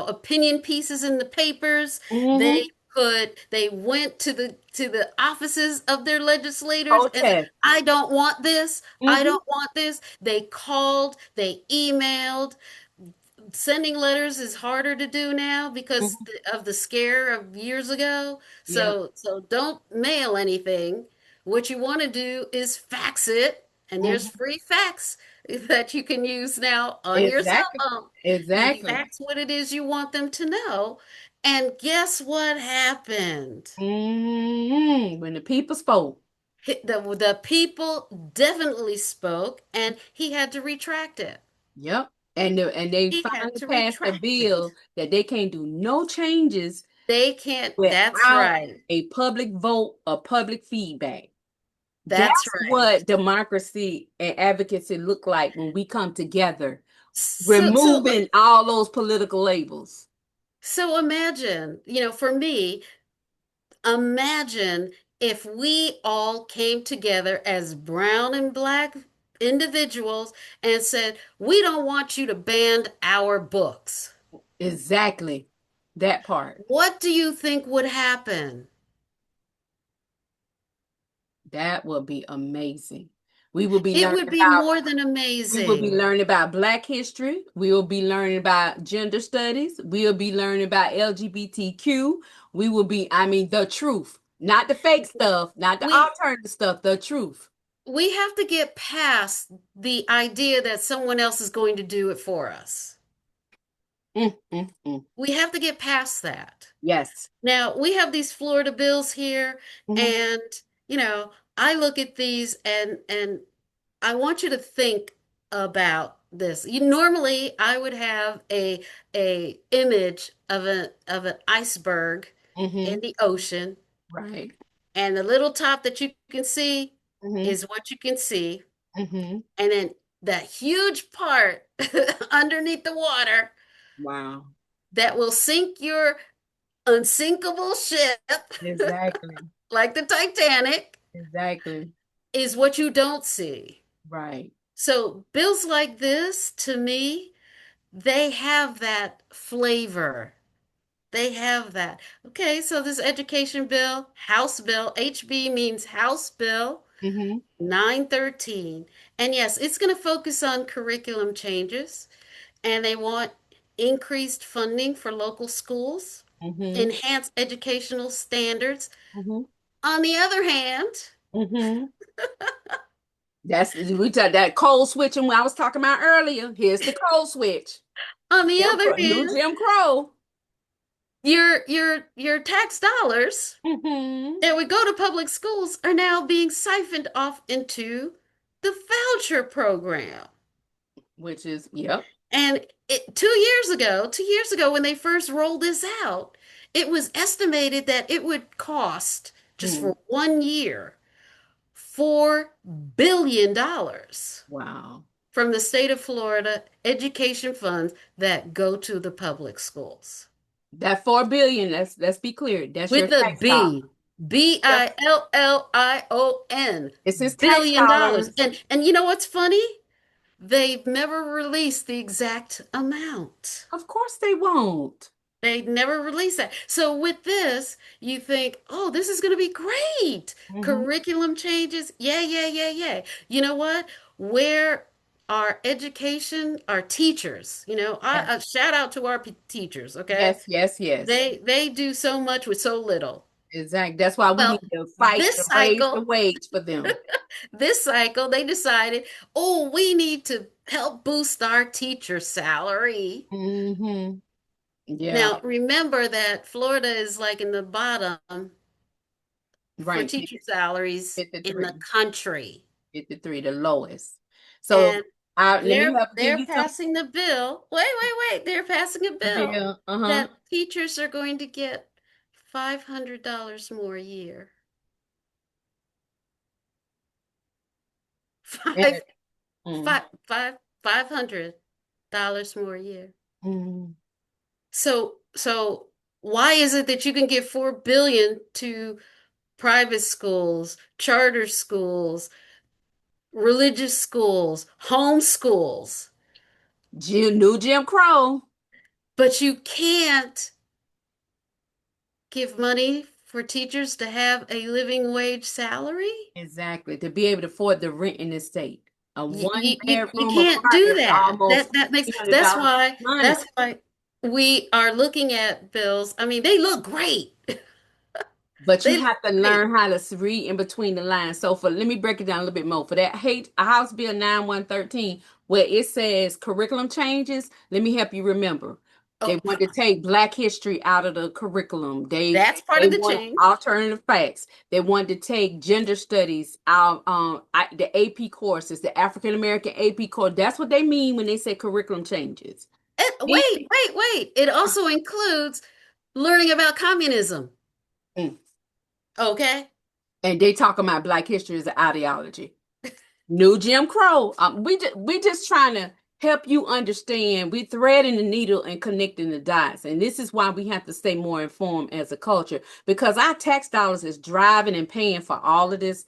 opinion pieces in the papers. Mm-hmm. They went to the offices of their legislators and said, Protest. I don't want this. I Mm-hmm. don't want this. They called, they emailed. Sending letters is harder to do now because Mm-hmm. of the scare of years ago. Yep. So don't mail anything. What you want to do is fax it, and there's Mm-hmm. free fax that you can use now on your cell Exactly. phone. You Exactly. fax what it is you want them to know, and guess what happened? Mm-hmm. When the people spoke. The people definitely spoke, and he had to retract it. Yep. And they He had finally to passed a retract it. bill that they can't do no changes They can't. That's without right. a public vote or public feedback. That's That's right. what democracy and advocacy look like when we come together, So, so, removing all those political labels. so imagine, for me, imagine if we all came together as brown and black individuals and said, we don't want you to ban our books. Exactly. That part. What do you think would happen? That will be amazing. We will be It learning would be about more than we will be amazing. learning about Black history. We will be learning about gender studies. We will be learning about LGBTQ. We will be, I mean, the truth, not the fake stuff, not the We alternative stuff, the truth. we have to get past the idea that someone else is going to do it for us. Mm. We have to get past that. Yes. Now, we have these Florida bills here, Mhm. and you know, I look at these and I want you to think about this. You normally I would have a image of an iceberg in Mhm. the ocean, Right. and the little top that you can see Mhm. is what you can see, Mhm. and then that huge part underneath the water Wow. that will sink your unsinkable ship Exactly. like the Titanic Exactly. is what you don't see. Right. So bills like this, to me, they have that flavor. They have that. Okay, so this education bill, House Bill, HB means House Bill Mhm. 913. And yes, it's going to focus on curriculum changes, and they want increased funding for local schools, Mhm. enhanced educational standards. Mhm. On the other hand, Mhm. That's we talk that code switching when I was talking about earlier. Here's the code switch. on the Jim other Crow, new hand, Jim Crow. your tax dollars Mhm. that would go to public schools are now being siphoned off into the voucher program. Which is, yep. And 2 years ago, when they first rolled this out, it was estimated that it would cost just Mm. for 1 year $4 billion Wow. from the state of Florida education funds that go to the public schools. That 4 billion, let's be clear. That's your With a tax dollar. B, Billion, It's his tax $1 billion. dollars. And you know what's funny? They've never released the exact amount. Of course they won't. They never release that. So with this, you think, oh, this is going to be great. Mhm. Curriculum changes. Yeah, yeah, yeah, yeah. You know what? Where our education, our teachers, Yes. I shout out to our teachers, okay? Yes, yes, yes. They do so much with so little. Exactly. That's why we Well, need to fight to this raise the cycle, wage for them. this cycle, they decided, oh, we need to help boost our teacher salary. Hmm. Yeah. Now, remember that Florida is like in the bottom for Right. teacher salaries in 53. the country. 53, the lowest. So And let me help give they're you some passing the bill. Wait. They're passing a bill bill. Uh-huh. that teachers are going to get $500 more a year. And, Five, mm, five, $500 more a year. mm. So why is it that you can give 4 billion to private schools, charter schools, religious schools, home schools, New Jim Crow. but you can't give money for teachers to have a living wage salary? Exactly. To be able to afford the rent in the state. A one You bedroom can't do apartment is that. almost That makes $300 a month. that's why we are looking at bills. I mean, they look great. But you They look have to great. learn how to read in between the lines. So let me break it down a little bit more. For that House Bill 9113, where it says curriculum changes, let me help you remember. They Oh, want to take Black history out of the curriculum. that's part They of the want change. alternative facts. They want to take gender studies out, the AP courses, the African American AP course. That's what they mean when they say curriculum changes. And These- wait. It also includes learning about communism. Mm. Okay? And they talk about Black history as an ideology. New Jim Crow. We just trying to help you understand. We threading the needle and connecting the dots, and this is why we have to stay more informed as a culture because our tax dollars is driving and paying for all of this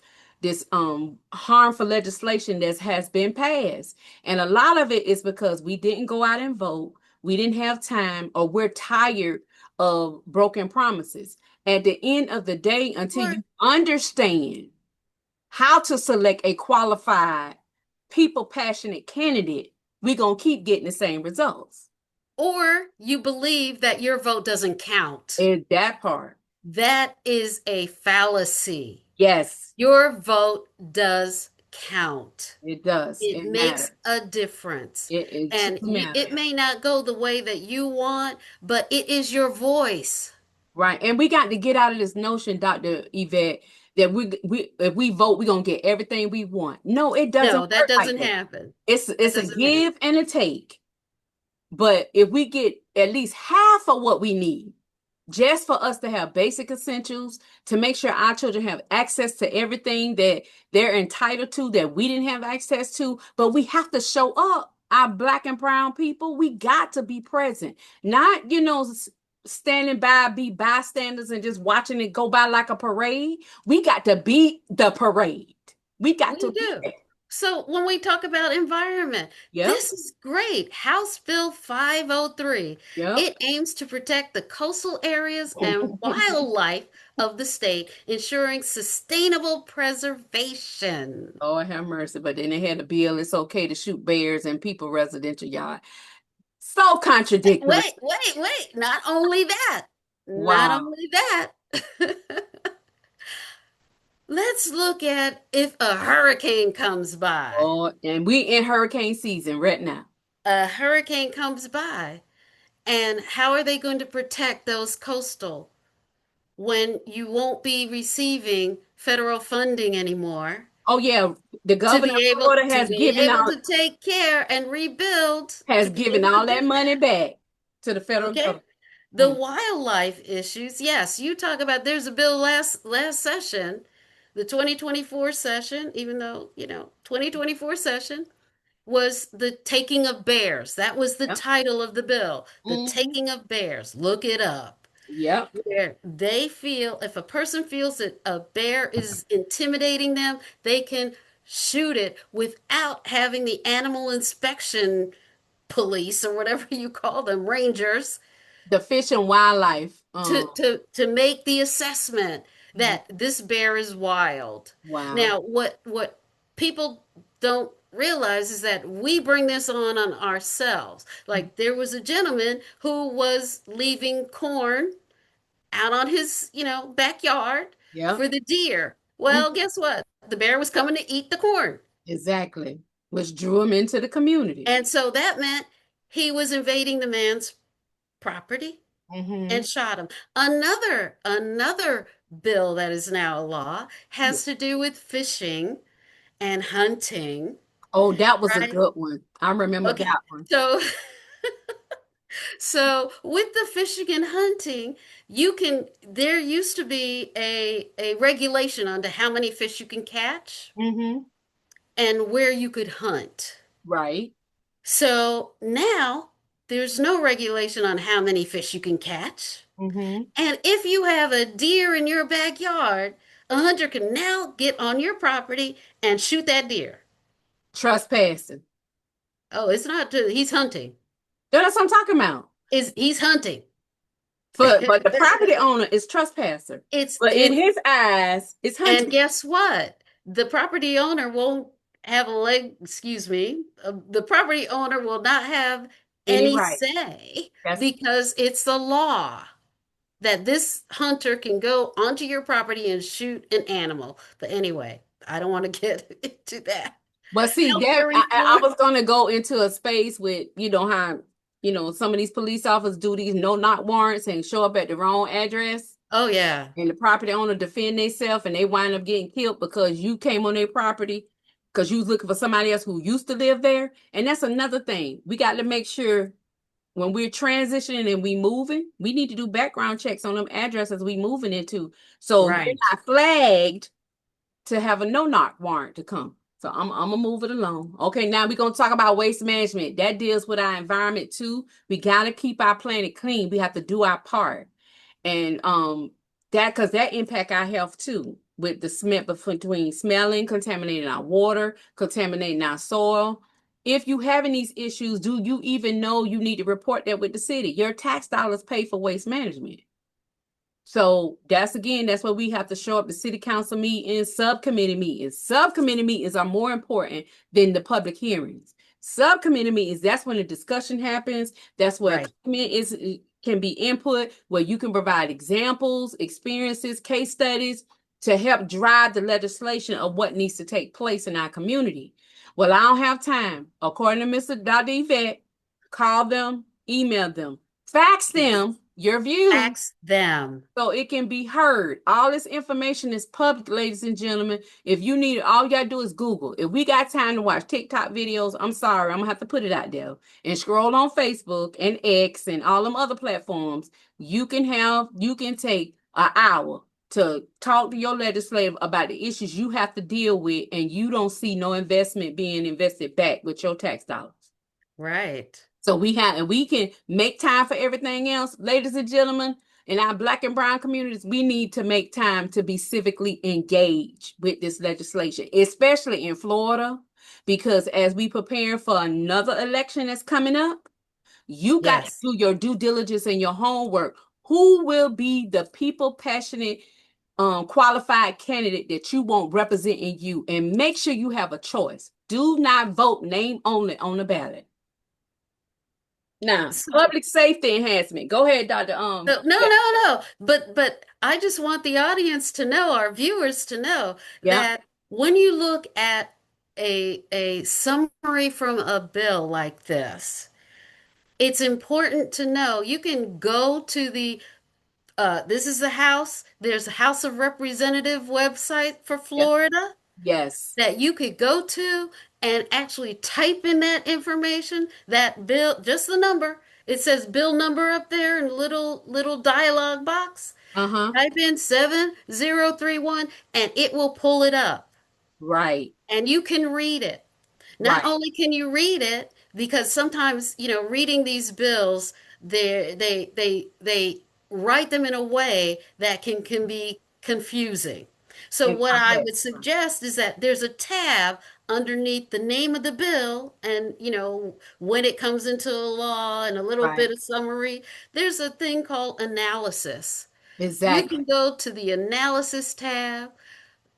harmful legislation that has been passed, and a lot of it is because we didn't go out and vote, we didn't have time, or we're tired of broken promises. At the end of the day, until Or you understand how to select a qualified, people passionate candidate, we're going to keep getting the same results. or you believe that your vote doesn't count. And that part. That is a fallacy. Yes. Your vote does count. It does. It It makes matters. a difference. It And should matter. it may not go the way that you want, but it is your voice. Right. And we got to get out of this notion, Dr. Yvette, that we if we vote, we're gonna get everything we want. No, it doesn't No, that work like doesn't that. happen. That It's a doesn't happen. give and a take. But if we get at least half of what we need, just for us to have basic essentials, to make sure our children have access to everything that they're entitled to, that we didn't have access to, but we have to show up. Our Black and brown people, we got to be present, not, standing by, be bystanders and just watching it go by like a parade. We got to be the parade. We got to We be do. there. So when we talk about environment, Yep. this is great. House Bill 503. Yep. It aims to protect the coastal areas and wildlife of the state, ensuring sustainable preservation. Lord have mercy. But then they had a bill, it's okay to shoot bears in people residential yard. So contradictory. Wait. Not only that. Not Wow. only that. Let's look at if a hurricane comes by. Oh, and we in hurricane season right now. A hurricane comes by, and how are they going to protect those coastal when you won't be receiving federal funding anymore Oh yeah, the governor of Florida to be able to take care and rebuild, has to be given able to all do that money back to the federal okay? government. The Mm. wildlife issues, yes, you talk about there's a bill last session, the 2024 session, even though, 2024 session was the taking of bears. That was the Yep. title of the bill, the Hmm. taking of bears. Look it up. Yep. Where they feel, if a person feels that a bear is intimidating them, they can shoot it without having the animal inspection police or whatever you call them, rangers, The fish and wildlife. to make the assessment Mhm. that this bear is wild. Wow. Now, what people don't realize is that we bring this on ourselves. Like there was a gentleman who was leaving corn out on his, backyard Yep. for the deer. Mhm. Well, guess what? The bear was coming to eat the corn. Exactly. Which drew him into the community. And so that meant he was invading the man's property Hmm. and shot him. Another bill that is now a law has to do with fishing and hunting, Oh, that was a right? good one. I remember Okay. that one. So so with the fishing and hunting, there used to be a regulation on to how many fish you can catch Hmm. and where you could hunt. Right. So now there's no regulation on how many fish you can catch. Hmm. And if you have a deer in your backyard, a hunter can now get on your property and shoot that deer. Trespassing. Oh, it's not, he's hunting. That's what I'm talking about. He's hunting. But the property owner is trespasser. It's But in it, his eyes, it's and hunting. guess what? The property owner won't have a leg, excuse me, the property owner will not have Any any right. say That's because it's the law that this hunter can go onto your property and shoot an animal. But anyway, I don't want to get into that. but see that Healthcare I reform. was gonna go into a space with how some of these police officers do these no knock warrants and show up at the wrong address Oh yeah. and the property owner defend themselves and they wind up getting killed because you came on their property because you was looking for somebody else who used to live there. And that's another thing. We got to make sure when we're transitioning and we moving, we need to do background checks on them addresses we moving into. So you're Right. not flagged to have a no-knock warrant to come. So I'm gonna move it along. Okay, now we're gonna talk about waste management. That deals with our environment too. We gotta keep our planet clean. We have to do our part. And that because that impact our health too, with the smell between smelling, contaminating our water, contaminating our soil. If you having these issues, do you even know you need to report that with the city? Your tax dollars pay for waste management. So that's where we have to show up to city council meetings, subcommittee meetings. Subcommittee meetings are more important than the public hearings. Subcommittee meetings, that's when the discussion happens. That's where Right. can be input, where you can provide examples, experiences, case studies. to help drive the legislation of what needs to take place in our community. Well, I don't have time. According to Mr. Dr. Yvette, call them, email them, fax them your views. Fax them. So it can be heard. All this information is public, ladies and gentlemen. If you need it, all you gotta do is Google. If we got time to watch TikTok videos, I'm sorry, I'm gonna have to put it out there and scroll on Facebook and X and all them other platforms. You can take an hour to talk to your legislator about the issues you have to deal with, and you don't see no investment being invested back with your tax dollars. Right. So we can make time for everything else, ladies and gentlemen. In our Black and brown communities, we need to make time to be civically engaged with this legislation, especially in Florida, because as we prepare for another election that's coming up, you got to do your due diligence and your homework. Who will be the people passionate, qualified candidate that you want representing you? And make sure you have a choice. Do not vote name only on the ballot. Now, public safety enhancement. Go ahead, Dr. No. But I just want the audience to know, our viewers to know, that when you look at a summary from a bill like this, it's important to know you can go to the this is the House. There's a House of Representative website for Florida. Yes. That you could go to and actually type in that information, that bill, just the number. It says bill number up there in little dialogue box. Type in 7031 and it will pull it up. Right. And you can read it. Not only can you read it, because sometimes, reading these bills, they write them in a way that can be confusing. So what I would suggest is that there's a tab underneath the name of the bill and, when it comes into law and a little bit of summary, there's a thing called analysis. Exactly. You can go to the analysis tab,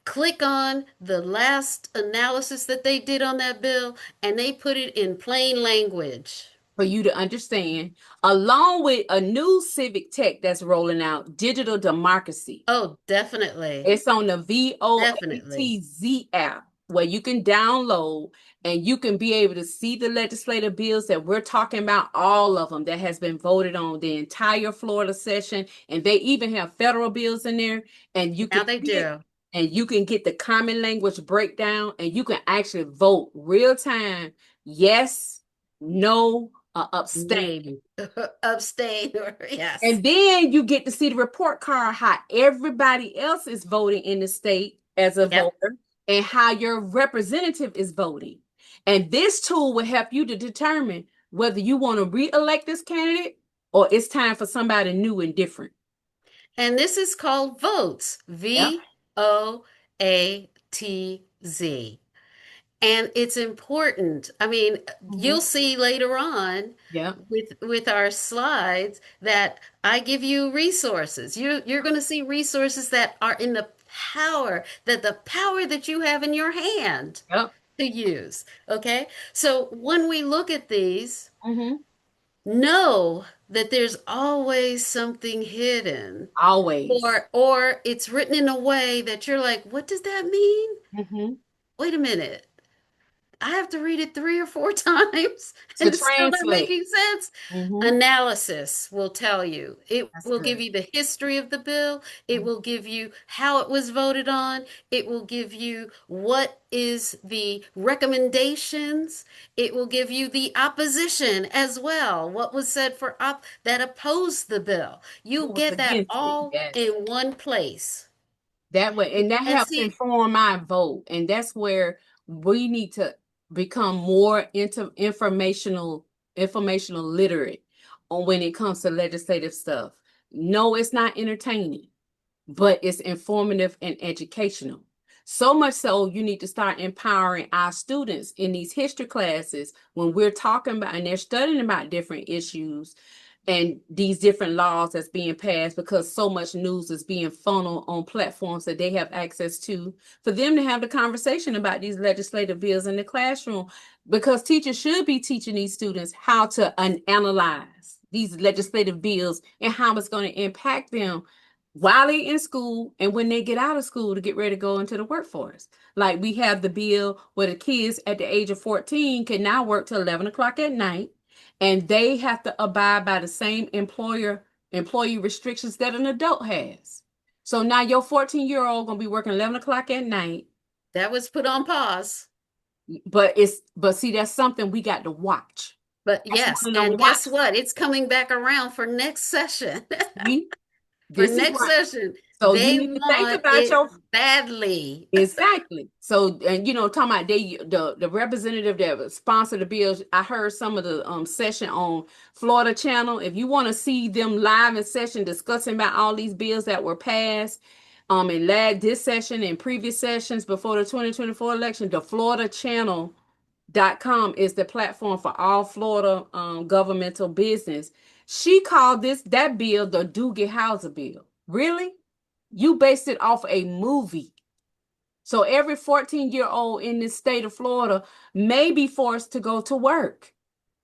click on the last analysis that they did on that bill, and they put it in plain language for you to understand, along with a new civic tech that's rolling out, digital democracy. Oh, definitely. It's on the VOATZ app where you can download and you can be able to see the legislative bills that we're talking about, all of them that has been voted on the entire Florida session. And they even have federal bills in there. And you can and you can get the common language breakdown, and you can actually vote real time. Yes, no, abstain. Abstain, or yes. And then you get to see the report card, how everybody else is voting in the state as a voter and how your representative is voting. And this tool will help you to determine whether you want to re-elect this candidate or it's time for somebody new and different. And this is called votes, VOATZ. And it's important. I mean, you'll see later on with our slides that I give you resources. You're going to see resources that are in the power that you have in your hand to use. Okay. So when we look at these, know that there's always something hidden. Always. Or it's written in a way that you're like, what does that mean? Wait a minute. I have to read it 3 or 4 times and it's still not making sense. Analysis will tell you. It will give you the history of the bill. It will give you how it was voted on. It will give you what is the recommendations. It will give you the opposition as well. What was said for that opposed the bill. You'll get that all in one place. That way, and that helps inform my vote. And that's where we need to become more informational literate on when it comes to legislative stuff. No, it's not entertaining, but it's informative and educational. So much so you need to start empowering our students in these history classes when we're talking about and they're studying about different issues and these different laws that's being passed, because so much news is being funneled on platforms that they have access to, for them to have the conversation about these legislative bills in the classroom, because teachers should be teaching these students how to analyze these legislative bills and how it's going to impact them while they in school and when they get out of school to get ready to go into the workforce. Like we have the bill where the kids at the age of 14 can now work till 11 o'clock at night, and they have to abide by the same employee restrictions that an adult has. So now your 14-year-old gonna be working 11 o'clock at night, That was put on pause. but see, that's something we got to watch. But That's yes, one of them and watch. guess what? It's coming back around for next session. See, For this is next what. session. So you They need to think want about it your. badly. Exactly. So, and talking about the representative that sponsored the bill, I heard some of the session on Florida Channel. If you want to see them live in session discussing about all these bills that were passed, in this session and previous sessions before the 2024 election, the FloridaChannel.com is the platform for all Florida governmental business. She called that bill the Doogie Howser bill. Really? You based it off a movie. So every 14-year-old in this state of Florida may be forced to go to work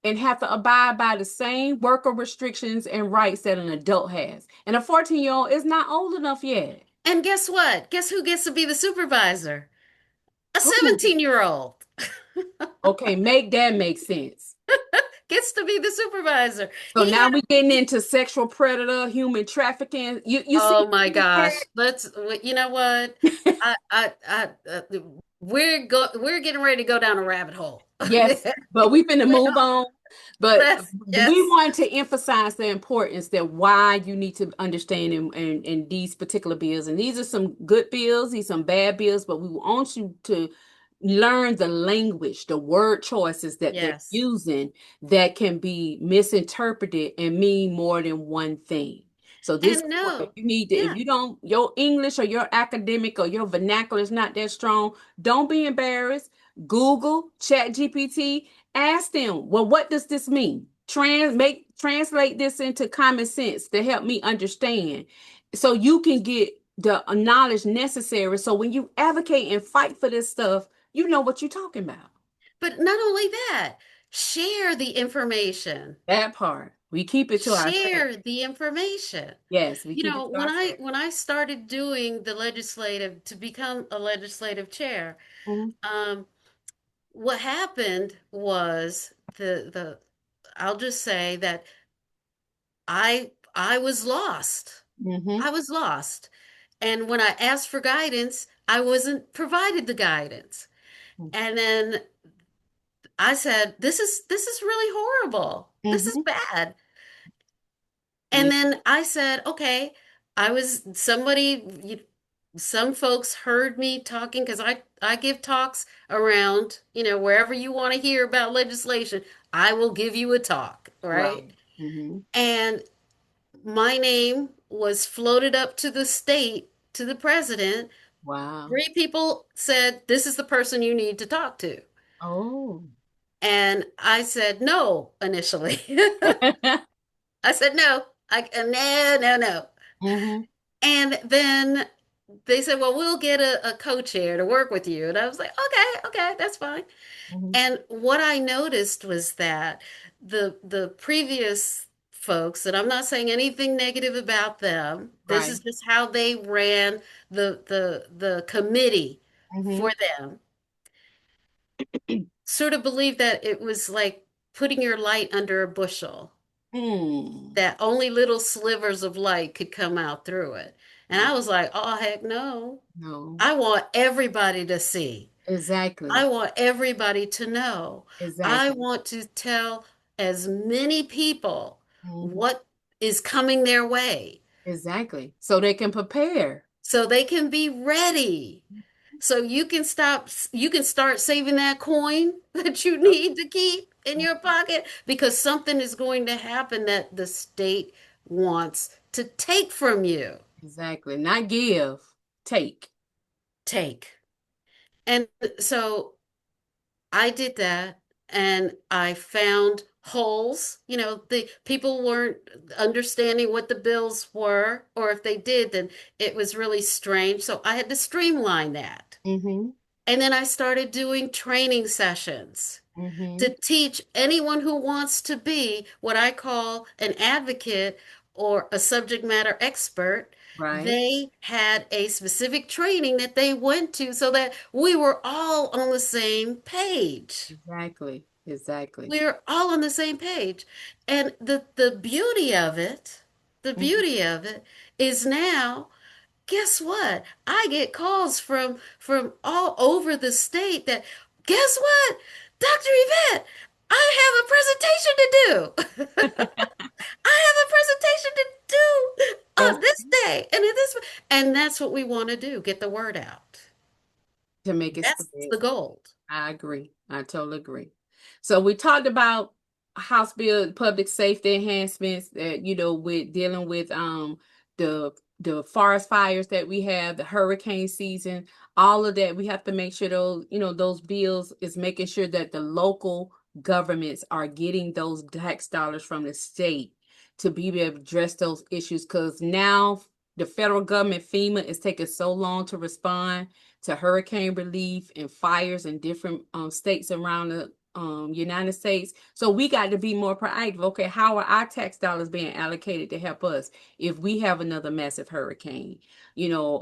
and have to abide by the same worker restrictions and rights that an adult has. And a 14-year-old is not old enough yet. And guess what? Guess who gets to be the supervisor? A Who? 17-year-old Okay, make that make sense. gets to be the supervisor. So He now had, we're getting into sexual predator, human trafficking. You see, oh my gosh. You know what? I we're getting ready to go down a rabbit hole. yes, but we've been to move on. But we Yes. want to emphasize the importance that why you need to understand in these particular bills. And these are some good bills, these are some bad bills, but we want you to learn the language, the word choices that they're Yes. using that can be misinterpreted and mean more than one thing. So this And is what no. you need to, if Yeah. you don't, your English or your academic or your vernacular is not that strong, don't be embarrassed. Google, Chat GPT, ask them, well, what does this mean? Translate this into common sense to help me understand so you can get the knowledge necessary. So when you advocate and fight for this stuff, you know what you're talking about. But not only that, share the information. That part. We keep it to ourselves. Share the information. Yes, we You keep it know, to ourselves. when I started doing the legislative to become a legislative chair, Mhm. um, what happened was the I'll just say that I was lost. Mhm. I was lost. And when I asked for guidance, I wasn't provided the guidance. And then I said, this is really horrible. This is Mhm. bad. And Yeah. then I said, okay, I was some folks heard me talking because I give talks around, wherever you want to hear about legislation, I will give you a talk, right? Right. Mhm. And my name was floated up to the state, to the president. Wow. 3 people said, this is the person you need to talk to. Oh. And I said no initially. I said no. No, no, no. Mhm. And then they said, well, we'll get a co-chair to work with you. And I was like, okay, okay, that's fine. Mhm. And what I noticed was that the previous folks, and I'm not saying anything negative about them, this is Right. just how they ran the committee Mhm. for them, sort of believed that it was like putting your light under a bushel, Hmm. that only little slivers of light could come out through it. And I was like, oh, heck no. No. I want everybody to see. I Exactly. want everybody to know. I Exactly. want to tell as many people Mhm. what is coming their way Exactly. So they can prepare. so they can be ready. So you can start saving that coin that you need to keep in your pocket because something is going to happen that the state wants to take from you. Exactly. Not give, take. Take. And so I did that and I found holes. The people weren't understanding what the bills were, or if they did, then it was really strange. So I had to streamline that. Mm-hmm. And then I started doing training sessions Mm-hmm. to teach anyone who wants to be what I call an advocate or a subject matter expert Right. They had a specific training that they went to so that we were all on the same page. Exactly. Exactly. We're all on the same page. And the beauty of it, the Mhm. beauty of it is now, guess what? I get calls from all over the state that, guess what? Dr. Yvette, I have a presentation to do. I have a presentation to do That's on this day and in this, and that's what we want to do, get the word out. to make it That's spread. the goal. I agree. I totally agree. So we talked about House Bill public safety enhancements that, with dealing with the forest fires that we have, the hurricane season, all of that. We have to make sure those bills is making sure that the local governments are getting those tax dollars from the state to be able to address those issues, because now the federal government, FEMA, is taking so long to respond to hurricane relief and fires in different states around the United States. So we got to be more proactive. Okay, how are our tax dollars being allocated to help us if we have another massive hurricane,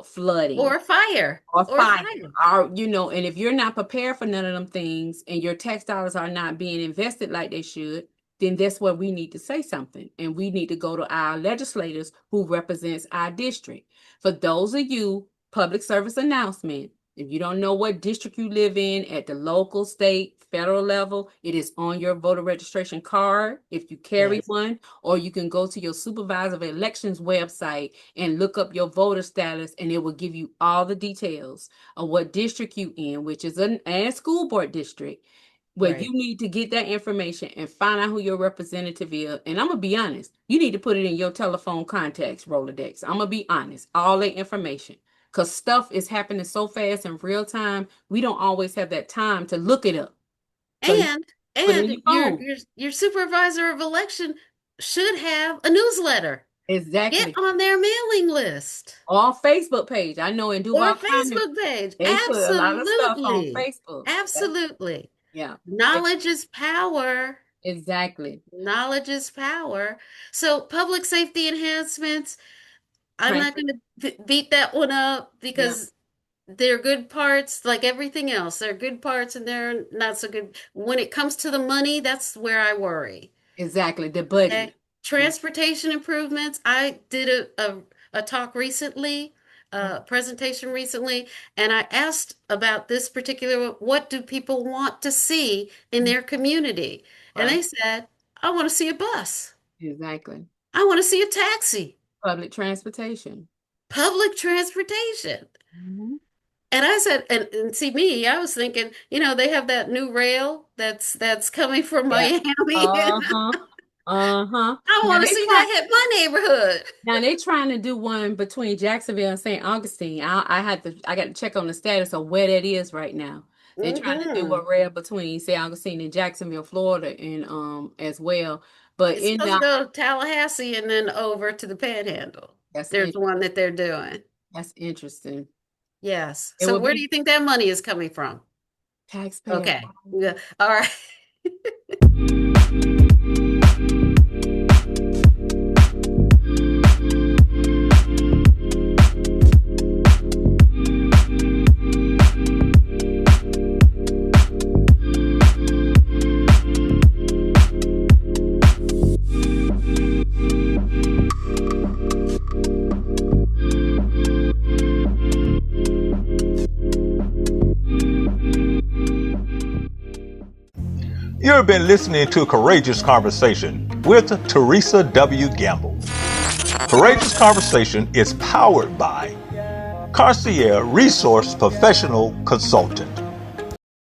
flooding Or fire. or Or fire, fire. and if you're not prepared for none of them things and your tax dollars are not being invested like they should, then that's where we need to say something. And we need to go to our legislators who represents our district. For those of you, public service announcement, if you don't know what district you live in at the local, state, federal level, it is on your voter registration card if you carry Yes. one, or you can go to your supervisor of elections website and look up your voter status, and it will give you all the details of what district you in, which is a school board district, where Right. you need to get that information and find out who your representative is. And I'm gonna be honest, you need to put it in your telephone contacts Rolodex. I'm gonna be honest, all that information, because stuff is happening so fast in real time. We don't always have that time to look it up. So you And put it in your phone. your supervisor of election should have a newsletter. Get Exactly. on their mailing list Or Facebook page. I know in or Duval County, Facebook page. they put a lot of stuff on Absolutely. Facebook. Absolutely. Yeah, Knowledge is power. exactly. Knowledge is power. So public safety enhancements, I'm Trans- not going to beat that one up yeah, because they're good parts like everything else. They're good parts and they're not so good. When it comes to the money, that's where I worry. exactly. The Okay. budget. Transportation improvements. I did a talk recently, a presentation recently, and I asked about this particular, what do people want to see in their community? And they Right. said, I want to see a bus. Exactly. I want to see a taxi, Public transportation. public transportation. Mhm. And I said, and see me, I was thinking, they have that new rail that's coming from Yeah. Miami. Uh-huh. Uh-huh. I Now want to they see try that hit my neighborhood. now they trying to do one between Jacksonville and St. Augustine. I got to check on the status of where that is right now. They're trying to do Hmm. a rail between St. Augustine and Jacksonville, Florida, and as well. But It's supposed to go to Tallahassee and then over to the Panhandle. There's one that they're doing. that's interesting. Yes. It So would where do be you think that money is coming from? taxpayer. Okay. Yeah. All right. You've been listening to Courageous Conversation with Therese W. Gamble. Courageous Conversation is powered by Curator Resource Professional Consultant.